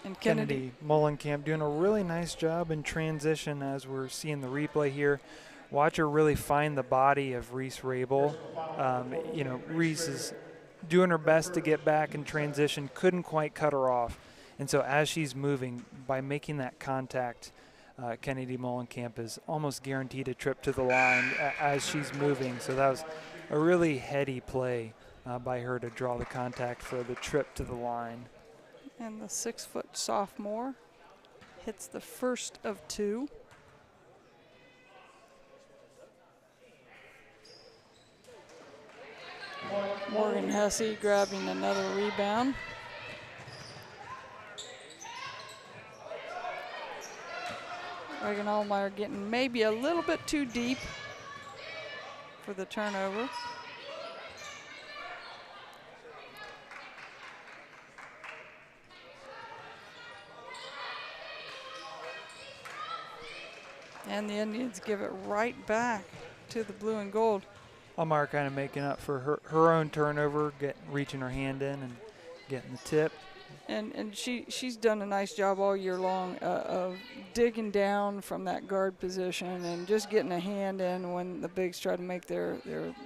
And Kennedy Mullenkamp doing a really nice job in transition as we're seeing the replay here. watch her really find the body of Reese Rabel. Reese is doing her best to get back in transition, couldn't quite cut her off. And so as she's moving, by making that contact, Kennedy Mullenkamp is almost guaranteed a trip to the line as she's moving. So that was a really heady play by her to draw the contact for the trip to the line. And the 6-foot sophomore hits the first of 2. Morgan Hesse grabbing another rebound. Reagan Allmeyer getting maybe a little bit too deep for the turnover. And the Indians give it right back to the blue and gold. Allmeyer kind of making up for her own turnover, reaching her hand in and getting the tip. And she's done a nice job all year long of digging down from that guard position and just getting a hand in when the bigs try to make their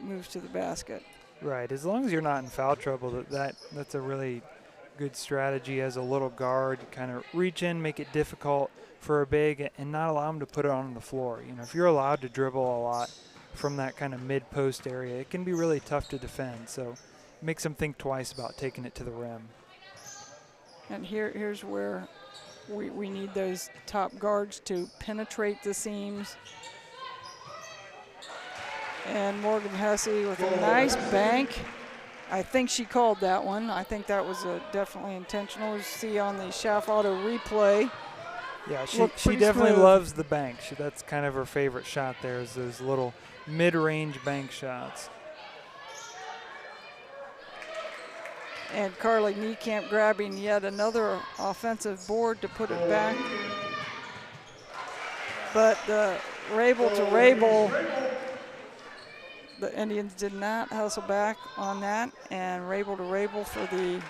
moves to the basket. Right. As long as you're not in foul trouble, that's a really good strategy as a little guard. Kind of reach in, make it difficult for a big, and not allow them to put it on the floor. If you're allowed to dribble a lot from that kind of mid-post area, it can be really tough to defend. So it makes them think twice about taking it to the rim. And here's where we need those top guards to penetrate the seams. And Morgan Hesse with a nice bank. I think she called that one. I think that was definitely intentional. You see on the Schaff Auto replay. Yeah, she definitely loves the bank. That's kind of her favorite shot there, is those little mid-range bank shots. And Carly Niekamp grabbing yet another offensive board to put it back. But the Rabel to Rabel, the Indians did not hustle back on that. And Rabel to Rabel for the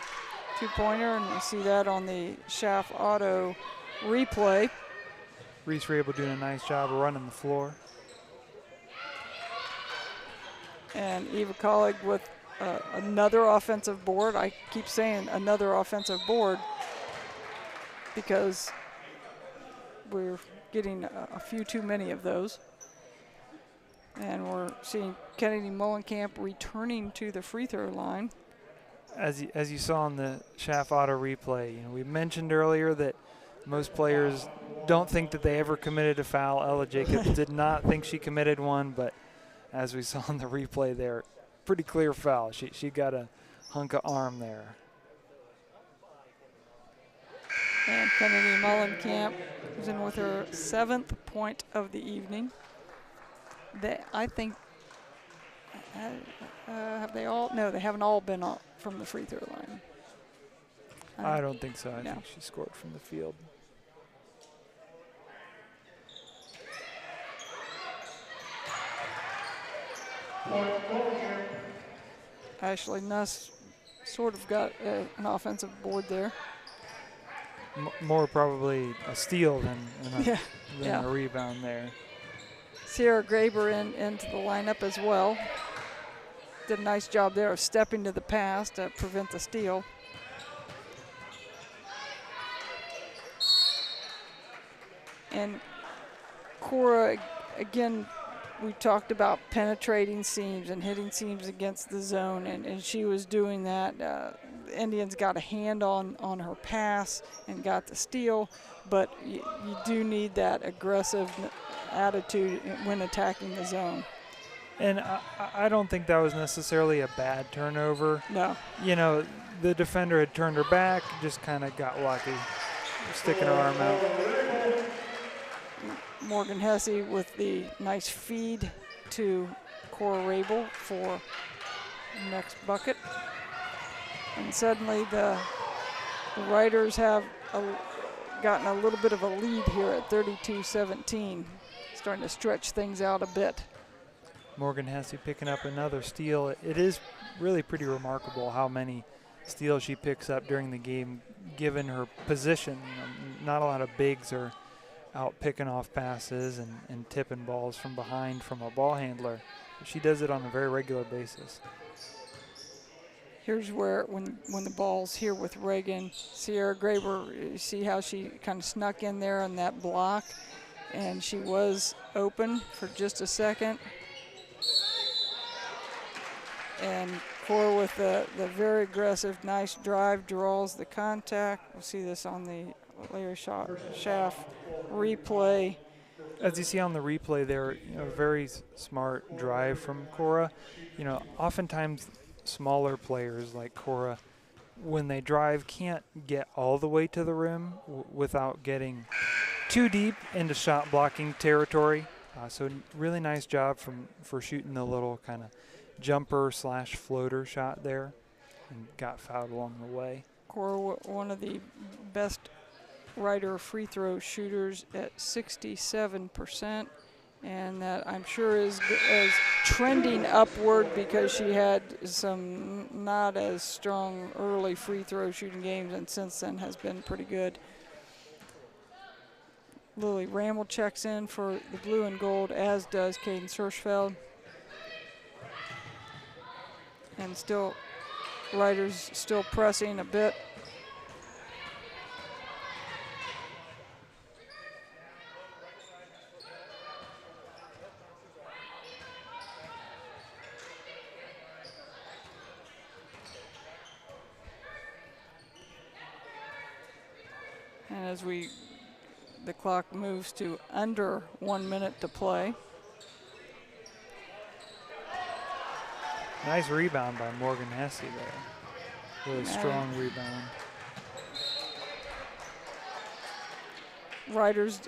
2-pointer, and you see that on the Schaff Auto replay. Reese Rabel doing a nice job of running the floor. And Eva Collig with another offensive board. I keep saying another offensive board because we're getting a few too many of those. And we're seeing Kennedy Mullenkamp returning to the free throw line. As you saw in the Schaff Auto replay, we mentioned earlier that most players don't think that they ever committed a foul. Ella Jacobs did not think she committed one, but as we saw in the replay there, pretty clear foul. She got a hunk of arm there. And Kennedy Mullenkamp is in with her 7th point of the evening. I think, have they all? No, they haven't all been from the free throw line. I don't think so. I think she scored from the field. Ashley Nuss sort of got an offensive board there. More probably a steal than a rebound there. Sierra Graber into the lineup as well. Did a nice job there of stepping to the pass to prevent the steal. And Cora, again, we talked about penetrating seams and hitting seams against the zone, and she was doing that. The Indians got a hand on her pass and got the steal, but you do need that aggressive attitude when attacking the zone. And I don't think that was necessarily a bad turnover. No. The defender had turned her back, just kind of got lucky, sticking her arm out. Morgan Hesse with the nice feed to Cora Rabel for the next bucket. And suddenly the Riders have gotten a little bit of a lead here at 32-17. Starting to stretch things out a bit. Morgan Hesse picking up another steal. It is really pretty remarkable how many steals she picks up during the game, given her position. Not a lot of bigs are out picking off passes and tipping balls from behind from a ball handler. She does it on a very regular basis. Here's where, when the ball's here with Reagan, Sierra Graber, you see how she kind of snuck in there on that block, and she was open for just a second. And Cora with the very aggressive, nice drive, draws the contact. We'll see this on the Larry Schaff replay. As you see on the replay there, very smart drive from Cora. Oftentimes smaller players like Cora, when they drive, can't get all the way to the rim without getting too deep into shot blocking territory. So really nice job for shooting the little kind of jumper / floater shot there, and got fouled along the way. Cora, one of the best Ryder free throw shooters at 67%, and that I'm sure is trending upward because she had some not as strong early free throw shooting games, and since then has been pretty good. Lily Ramel checks in for the blue and gold, as does Caden Hirschfeld. And still, Ryder's still pressing a bit. And as the clock moves to under 1 minute to play. Nice rebound by Morgan Hesse there. Really strong rebound. Ryder's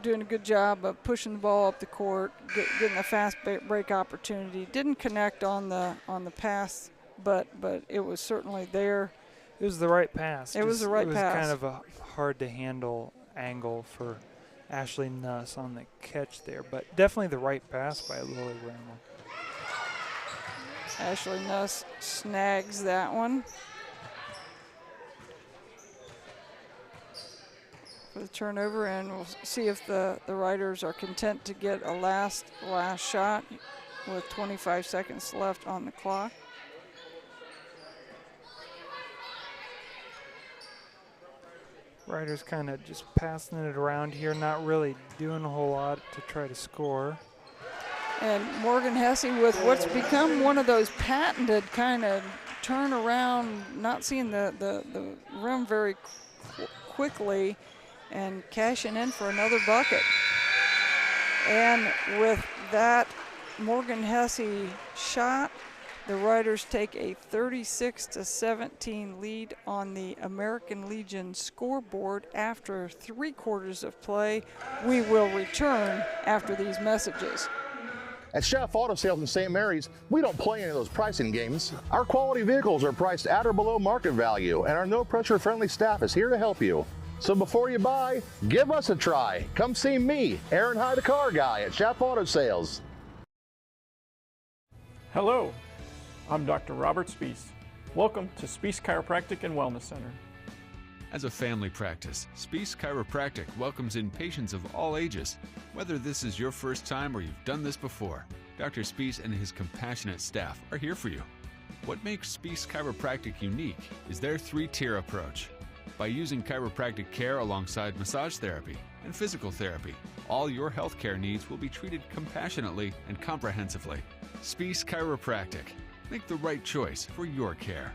doing a good job of pushing the ball up the court, getting a fast break opportunity. Didn't connect on the pass, but it was certainly there. It was the right pass. It was the right pass. It was kind of a hard to handle angle for Ashley Nuss on the catch there, but definitely the right pass by Lily Ramel. Ashley Nuss snags that one for the turnover, and we'll see if the Riders are content to get a last shot with 25 seconds left on the clock. Riders kind of just passing it around here, not really doing a whole lot to try to score. And Morgan Hesse with what's become one of those patented kind of turn around, not seeing the rim very quickly, and cashing in for another bucket. And with that Morgan Hesse shot, the Riders take a 36-17 lead on the American Legion scoreboard after 3 quarters of play. We will return after these messages. At Schaff Auto Sales in St. Marys, we don't play any of those pricing games. Our quality vehicles are priced at or below market value, and our no-pressure friendly staff is here to help you. So before you buy, give us a try. Come see me, Aaron High, the car guy at Schaff Auto Sales. Hello, I'm Dr. Robert Spees. Welcome to Spees Chiropractic and Wellness Center. As a family practice, Spees Chiropractic welcomes in patients of all ages. Whether this is your first time or you've done this before, Dr. Spees and his compassionate staff are here for you. What makes Spees Chiropractic unique is their 3-tier approach. By using chiropractic care alongside massage therapy and physical therapy, all your healthcare needs will be treated compassionately and comprehensively. Spees Chiropractic. Make the right choice for your care.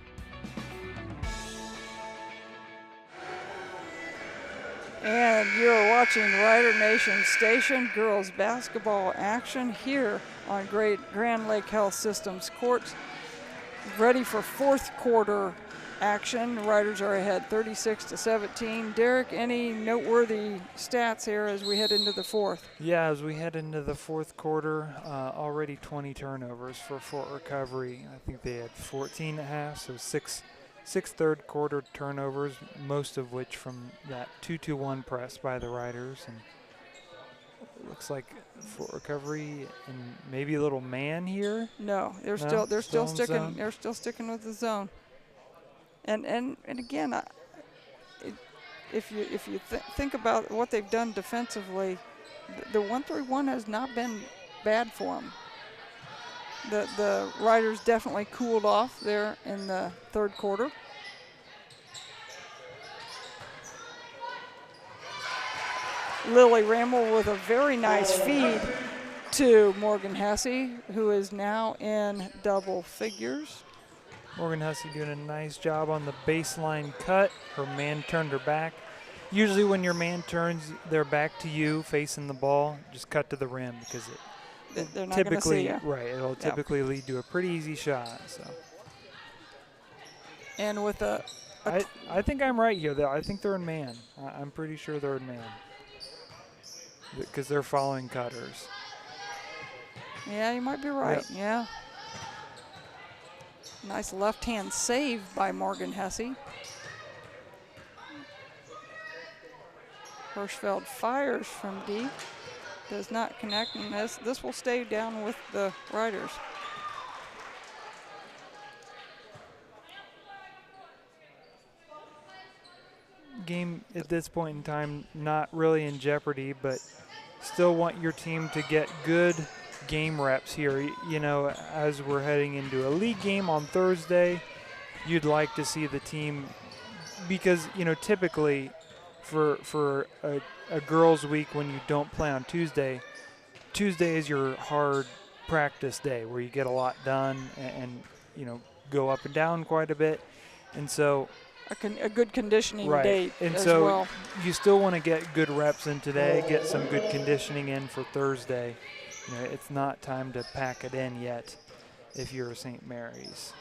And you're watching Rider Nation Station girls basketball action here on Grand Lake Health Systems courts. Ready for 4th quarter action. The Riders are ahead 36-17. Derek, any noteworthy stats here as we head into the 4th? Yeah, as we head into the 4th quarter, already 20 turnovers for Fort Recovery. I think they had 14 at half, so six third quarter turnovers, most of which from that 2-2-1 press by the Riders. And it looks like Fort Recovery and maybe a little man here. No, they're still sticking with the zone. And again, if you think about what they've done defensively, the 1-3-1 has not been bad for them. The Riders definitely cooled off there in the third quarter. Lily Ramel with a very nice feed to Morgan Hesse, who is now in double figures. Morgan Hesse doing a nice job on the baseline cut. Her man turned her back. Usually when your man turns their back to you facing the ball, just cut to the rim because they're not going to see you. Right, it'll typically lead to a pretty easy shot. So. And with I think I'm right here, though. I think they're in man. I'm pretty sure they're in man because they're following cutters. Yeah, you might be right. Yep. Yeah. Nice left-hand save by Morgan Hesse. Hirschfeld fires from deep. Does not connect, and this will stay down with the Riders. Game at this point in time not really in jeopardy, but still want your team to get good game reps here. You know, as we're heading into a league game on Thursday, you'd like to see the team, because, you know, typically for a girls' week when you don't play on Tuesday is your hard practice day where you get a lot done and you know, go up and down quite a bit. And so a good conditioning right. date and as so well. You still want to get good reps in today, get some good conditioning in for Thursday. You know, it's not time to pack it in yet if you're St. Mary's.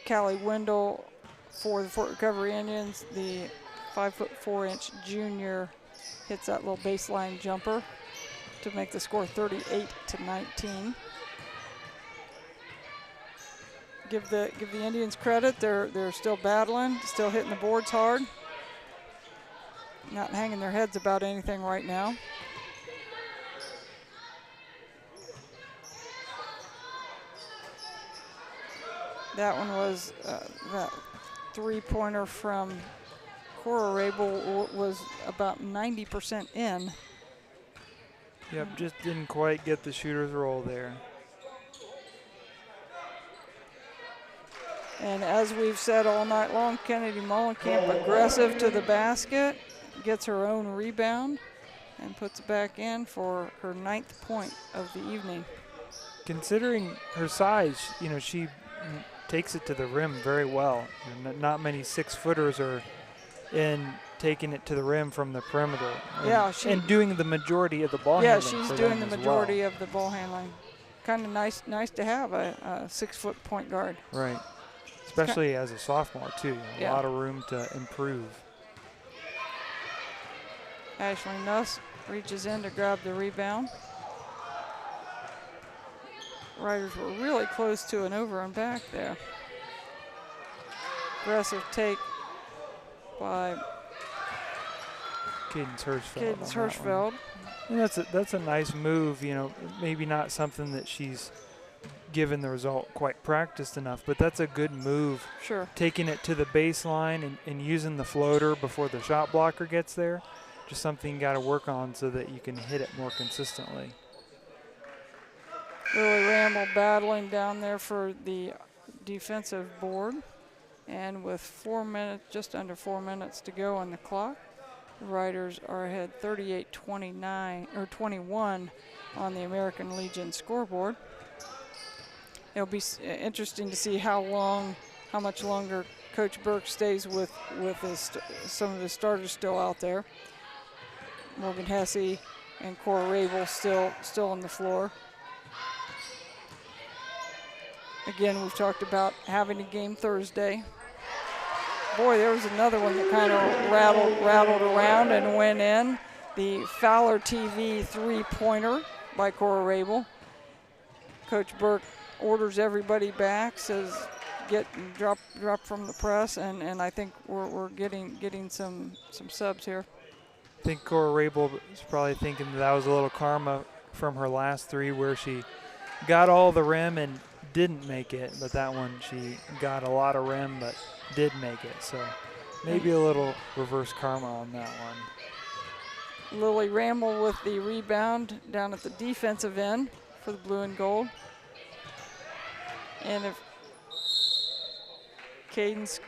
Callie Wendell for the Fort Recovery Indians, the 5'4" junior, hits that little baseline jumper to make the score 38-19. Give the Indians credit. They're still battling, still hitting the boards hard. Not hanging their heads about anything right now. That one was that three-pointer from Cora Rabel was about 90% in. Yep, just didn't quite get the shooter's roll there. And as we've said all night long, Kennedy Mullenkamp aggressive to the basket, gets her own rebound, and puts it back in for her 9th point of the evening. Considering her size, you know, she takes it to the rim very well. Not many 6-footers are in taking it to the rim from the perimeter. And doing the majority of the ball handling. Yeah, she's doing the majority of the ball handling. Kind of nice to have a 6-foot point guard. Right. Especially as a sophomore, too. A lot of room to improve. Ashley Nuss reaches in to grab the rebound. Riders were really close to an over and back there. Aggressive take by Cadence Hirschfeld. Cadence Hirschfeld. And that's a nice move, you know, maybe not something that she's given the result quite practiced enough, but that's a good move. Sure. Taking it to the baseline and using the floater before the shot blocker gets there. Just something you got to work on so that you can hit it more consistently. Lily Ramble battling down there for the defensive board. And with 4 minutes, just under 4 minutes to go on the clock, the Riders are ahead 38-29 or 21 on the American Legion scoreboard. It'll be interesting to see how much longer Coach Burke stays with some of his starters still out there. Morgan Hesse and Cora Rabel still on the floor. Again, we've talked about having a game Thursday. Boy, there was another one that kind of rattled around and went in. The Fowler TV three-pointer by Cora Rabel. Coach Burke orders everybody back, says drop from the press, and I think we're getting some subs here. I think Cora Rabel is probably thinking that was a little karma from her last three where she got all the rim and didn't make it, but that one she got a lot of rim but did make it. So Maybe a little reverse karma on that one. Lily Ramble with the rebound down at the defensive end for the blue and gold. And if Cadence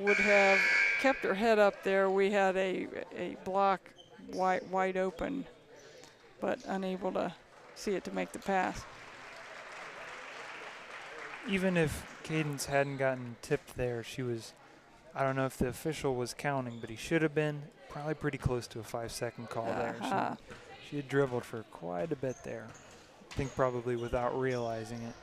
would have kept her head up there, we had a block wide open, but unable to see it to make the pass. Even if Cadence hadn't gotten tipped there, she was, I don't know if the official was counting, but he should have been probably pretty close to a 5-second call there. She had dribbled for quite a bit there. I think probably without realizing it.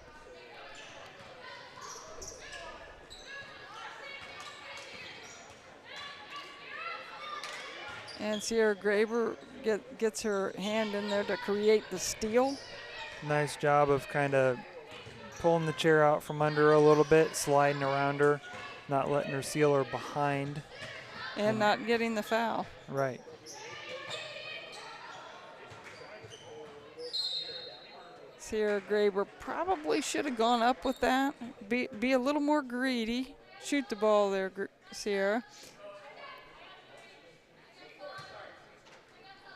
And Sierra Graber gets her hand in there to create the steal. Nice job of kind of pulling the chair out from under her a little bit, sliding around her, not letting her seal her behind. And not getting the foul. Right. Sierra Graber probably should have gone up with that. Be a little more greedy. Shoot the ball there, Sierra.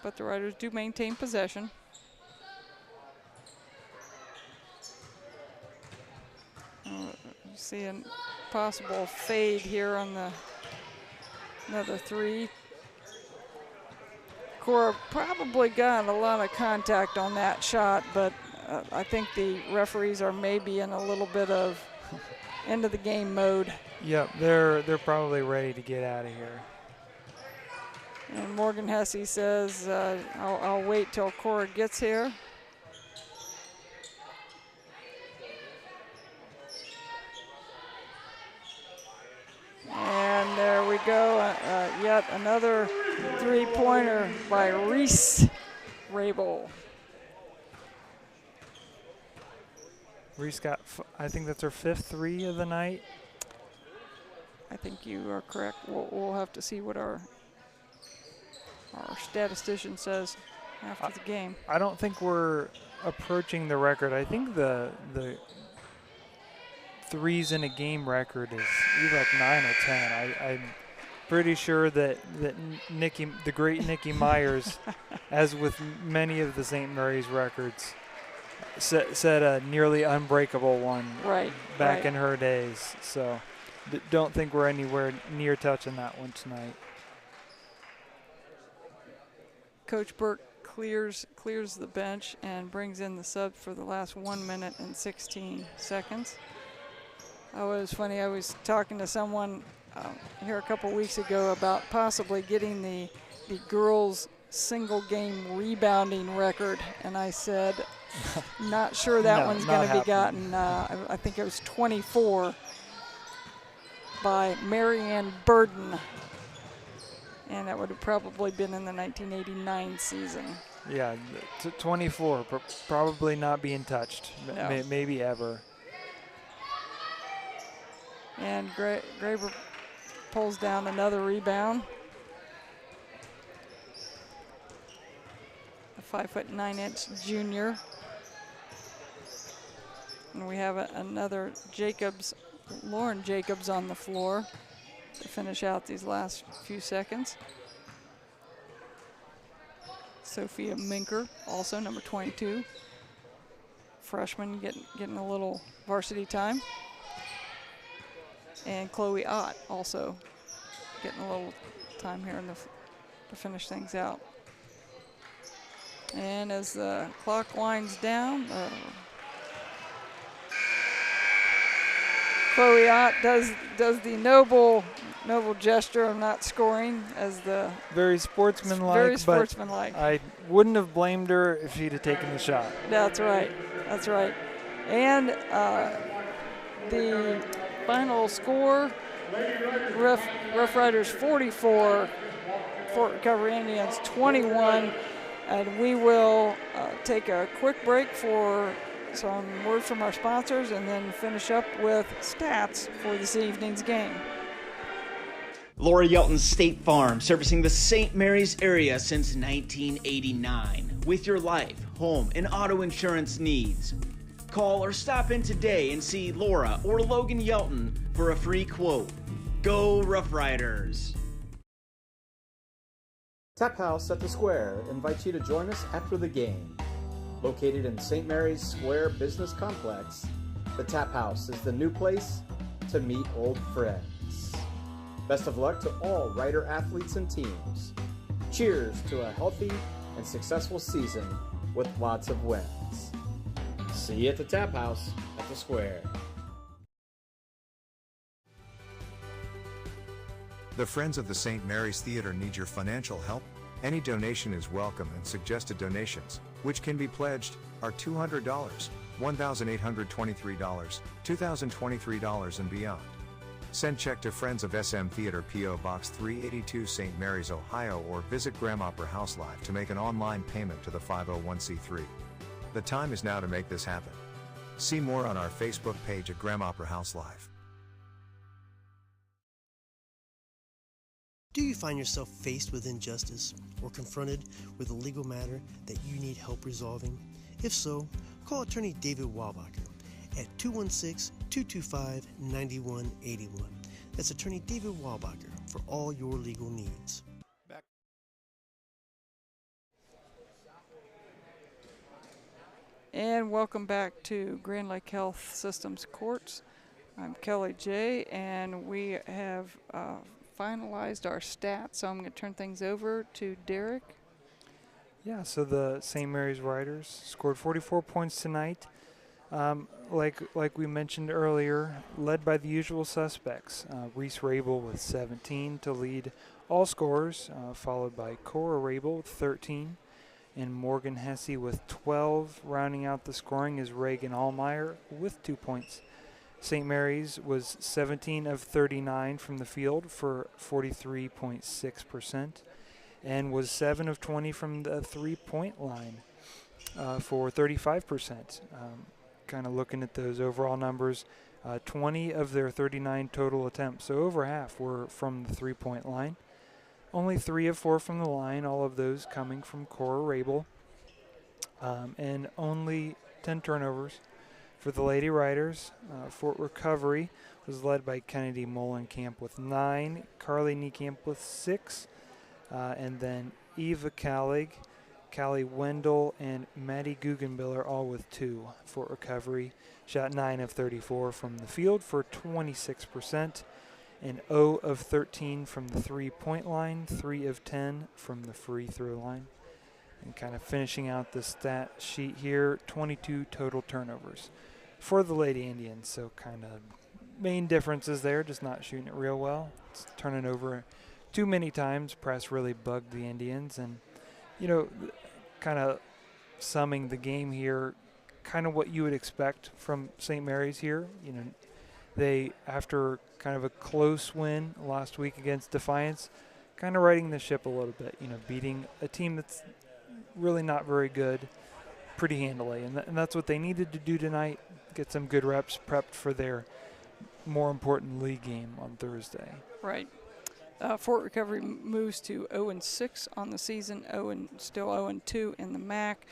But the Riders do maintain possession. See a possible fade here on another three. Cora probably got a lot of contact on that shot, but I think the referees are maybe in a little bit of end of the game mode. Yep, they're probably ready to get out of here. And Morgan Hesse says, I'll wait till Cora gets here. And there we go, yet another three-pointer by Reese Rabel. Reese got, I think that's her 5th three of the night. I think you are correct. We'll have to see what our statistician says after the game. I don't think we're approaching the record. I think the threes in a game record is either like 9 or 10. I'm pretty sure that Nikki, the great Nikki Myers, as with many of the St. Mary's records, set a nearly unbreakable one back in her days. So don't think we're anywhere near touching that one tonight. Coach Burke clears the bench and brings in the sub for the last 1 minute and 16 seconds. Oh, it was funny. I was talking to someone here a couple weeks ago about possibly getting the girls' single game rebounding record, and I said, not sure that one's going to be gotten. I think it was 24 by Marianne Burden, and that would have probably been in the 1989 season. Yeah, 24, probably not being touched, no. Maybe ever. And Graber pulls down another rebound. A 5'9" junior. And we have another Lauren Jacobs on the floor to finish out these last few seconds. Sophia Minker, also number 22. Freshman getting a little varsity time. And Chloe Ott also getting a little time here to finish things out. And as the clock winds down, Chloe Ott does the noble gesture of not scoring as the very sportsmanlike. Very sportsmanlike. But I wouldn't have blamed her if she'd have taken the shot. That's right. That's right. And the final score: Rough Riders 44, Fort Recovery Indians 21. And we will take a quick break for some word from our sponsors and then finish up with stats for this evening's game. Laura Yelton State Farm, servicing the St. Marys area since 1989 with your life, home, and auto insurance needs. Call or stop in today and see Laura or Logan Yelton for a free quote. Go Rough Riders! Tap House at the Square invites you to join us after the game. Located in St. Mary's Square Business Complex, the Tap House is the new place to meet old friends. Best of luck to all Rider athletes and teams. Cheers to a healthy and successful season with lots of wins. See you at the Tap House at the Square. The Friends of the St. Mary's Theater need your financial help. Any donation is welcome, and suggested donations, which can be pledged, are $200, $1,823, $2,023 and beyond. Send check to Friends of SM Theater, P.O. Box 382, St. Mary's, Ohio, or visit Graham Opera House Live to make an online payment to the 501c3. The time is now to make this happen. See more on our Facebook page at Graham Opera House Live. Do you find yourself faced with injustice or confronted with a legal matter that you need help resolving? If so, call attorney David Walbacher at 216-225-9181. That's attorney David Walbacher for all your legal needs. And welcome back to Grand Lake Health Systems Courts. I'm Kelly J, and we have finalized our stats, so I'm going to turn things over to Derek. Yeah, so the St. Mary's Riders scored 44 points tonight. Like we mentioned earlier, led by the usual suspects. Reese Rabel with 17 to lead all scorers, followed by Cora Rabel with 13, and Morgan Hesse with 12. Rounding out the scoring is Reagan Allmeyer with 2 points. St. Mary's was 17 of 39 from the field for 43.6%, and was 7 of 20 from the three-point line for 35%. Kind of looking at those overall numbers, 20 of their 39 total attempts, so over half, were from the three-point line. Only 3 of 4 from the line, all of those coming from Cora Rabel, and only 10 turnovers. For the Lady Riders, Fort Recovery was led by Kennedy Molenkamp with 9, Carly Niekamp with 6, and then Eva Callig, Callie Wendell, and Maddie Guggenbiller all with 2. Fort Recovery shot 9 of 34 from the field for 26%, and 0 of 13 from the three-point line, 3 of 10 from the free throw line. And kind of finishing out the stat sheet here, 22 total turnovers for the Lady Indians. So kind of main differences there, just not shooting it real well. It's turning over too many times. Press really bugged the Indians. And, you know, kind of summing the game here, kind of what you would expect from St. Mary's here. You know, they, after kind of a close win last week against Defiance, kind of righting the ship a little bit, you know, beating a team that's really not very good pretty handily, and that's what they needed to do tonight, get some good reps prepped for their more important league game on Thursday. Right. Fort Recovery moves to 0-6 on the season, still 0-2 in the MAC.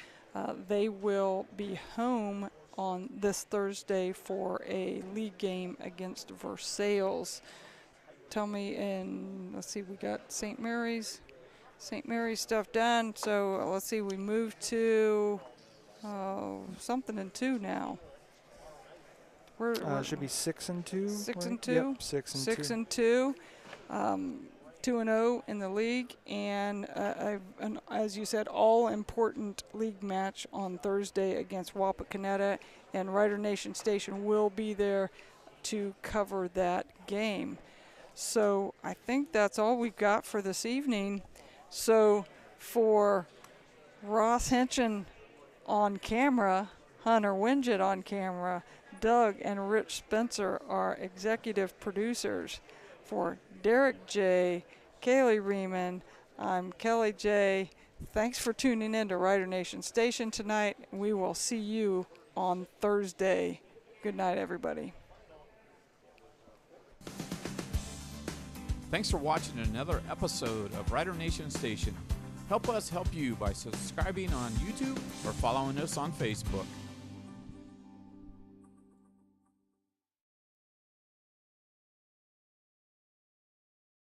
They will be home on this Thursday for a league game against Versailles. Tell me, and let's see, we got St. Mary's stuff done. So let's see, we moved to something and 2 now. Should be 6-2. 6-2. Yep, 6-2. 2-0 in the league, and as you said, all important league match on Thursday against Wapakoneta, and Rider Nation Station will be there to cover that game. So I think that's all we've got for this evening. So for Ross Henchen on camera, Hunter Winget on camera, Doug and Rich Spencer are executive producers. For Derek J., Kaylee Riemann, I'm Kelly J. Thanks for tuning in to Rider Nation Station tonight. We will see you on Thursday. Good night, everybody. Thanks for watching another episode of Rider Nation Station. Help us help you by subscribing on YouTube or following us on Facebook.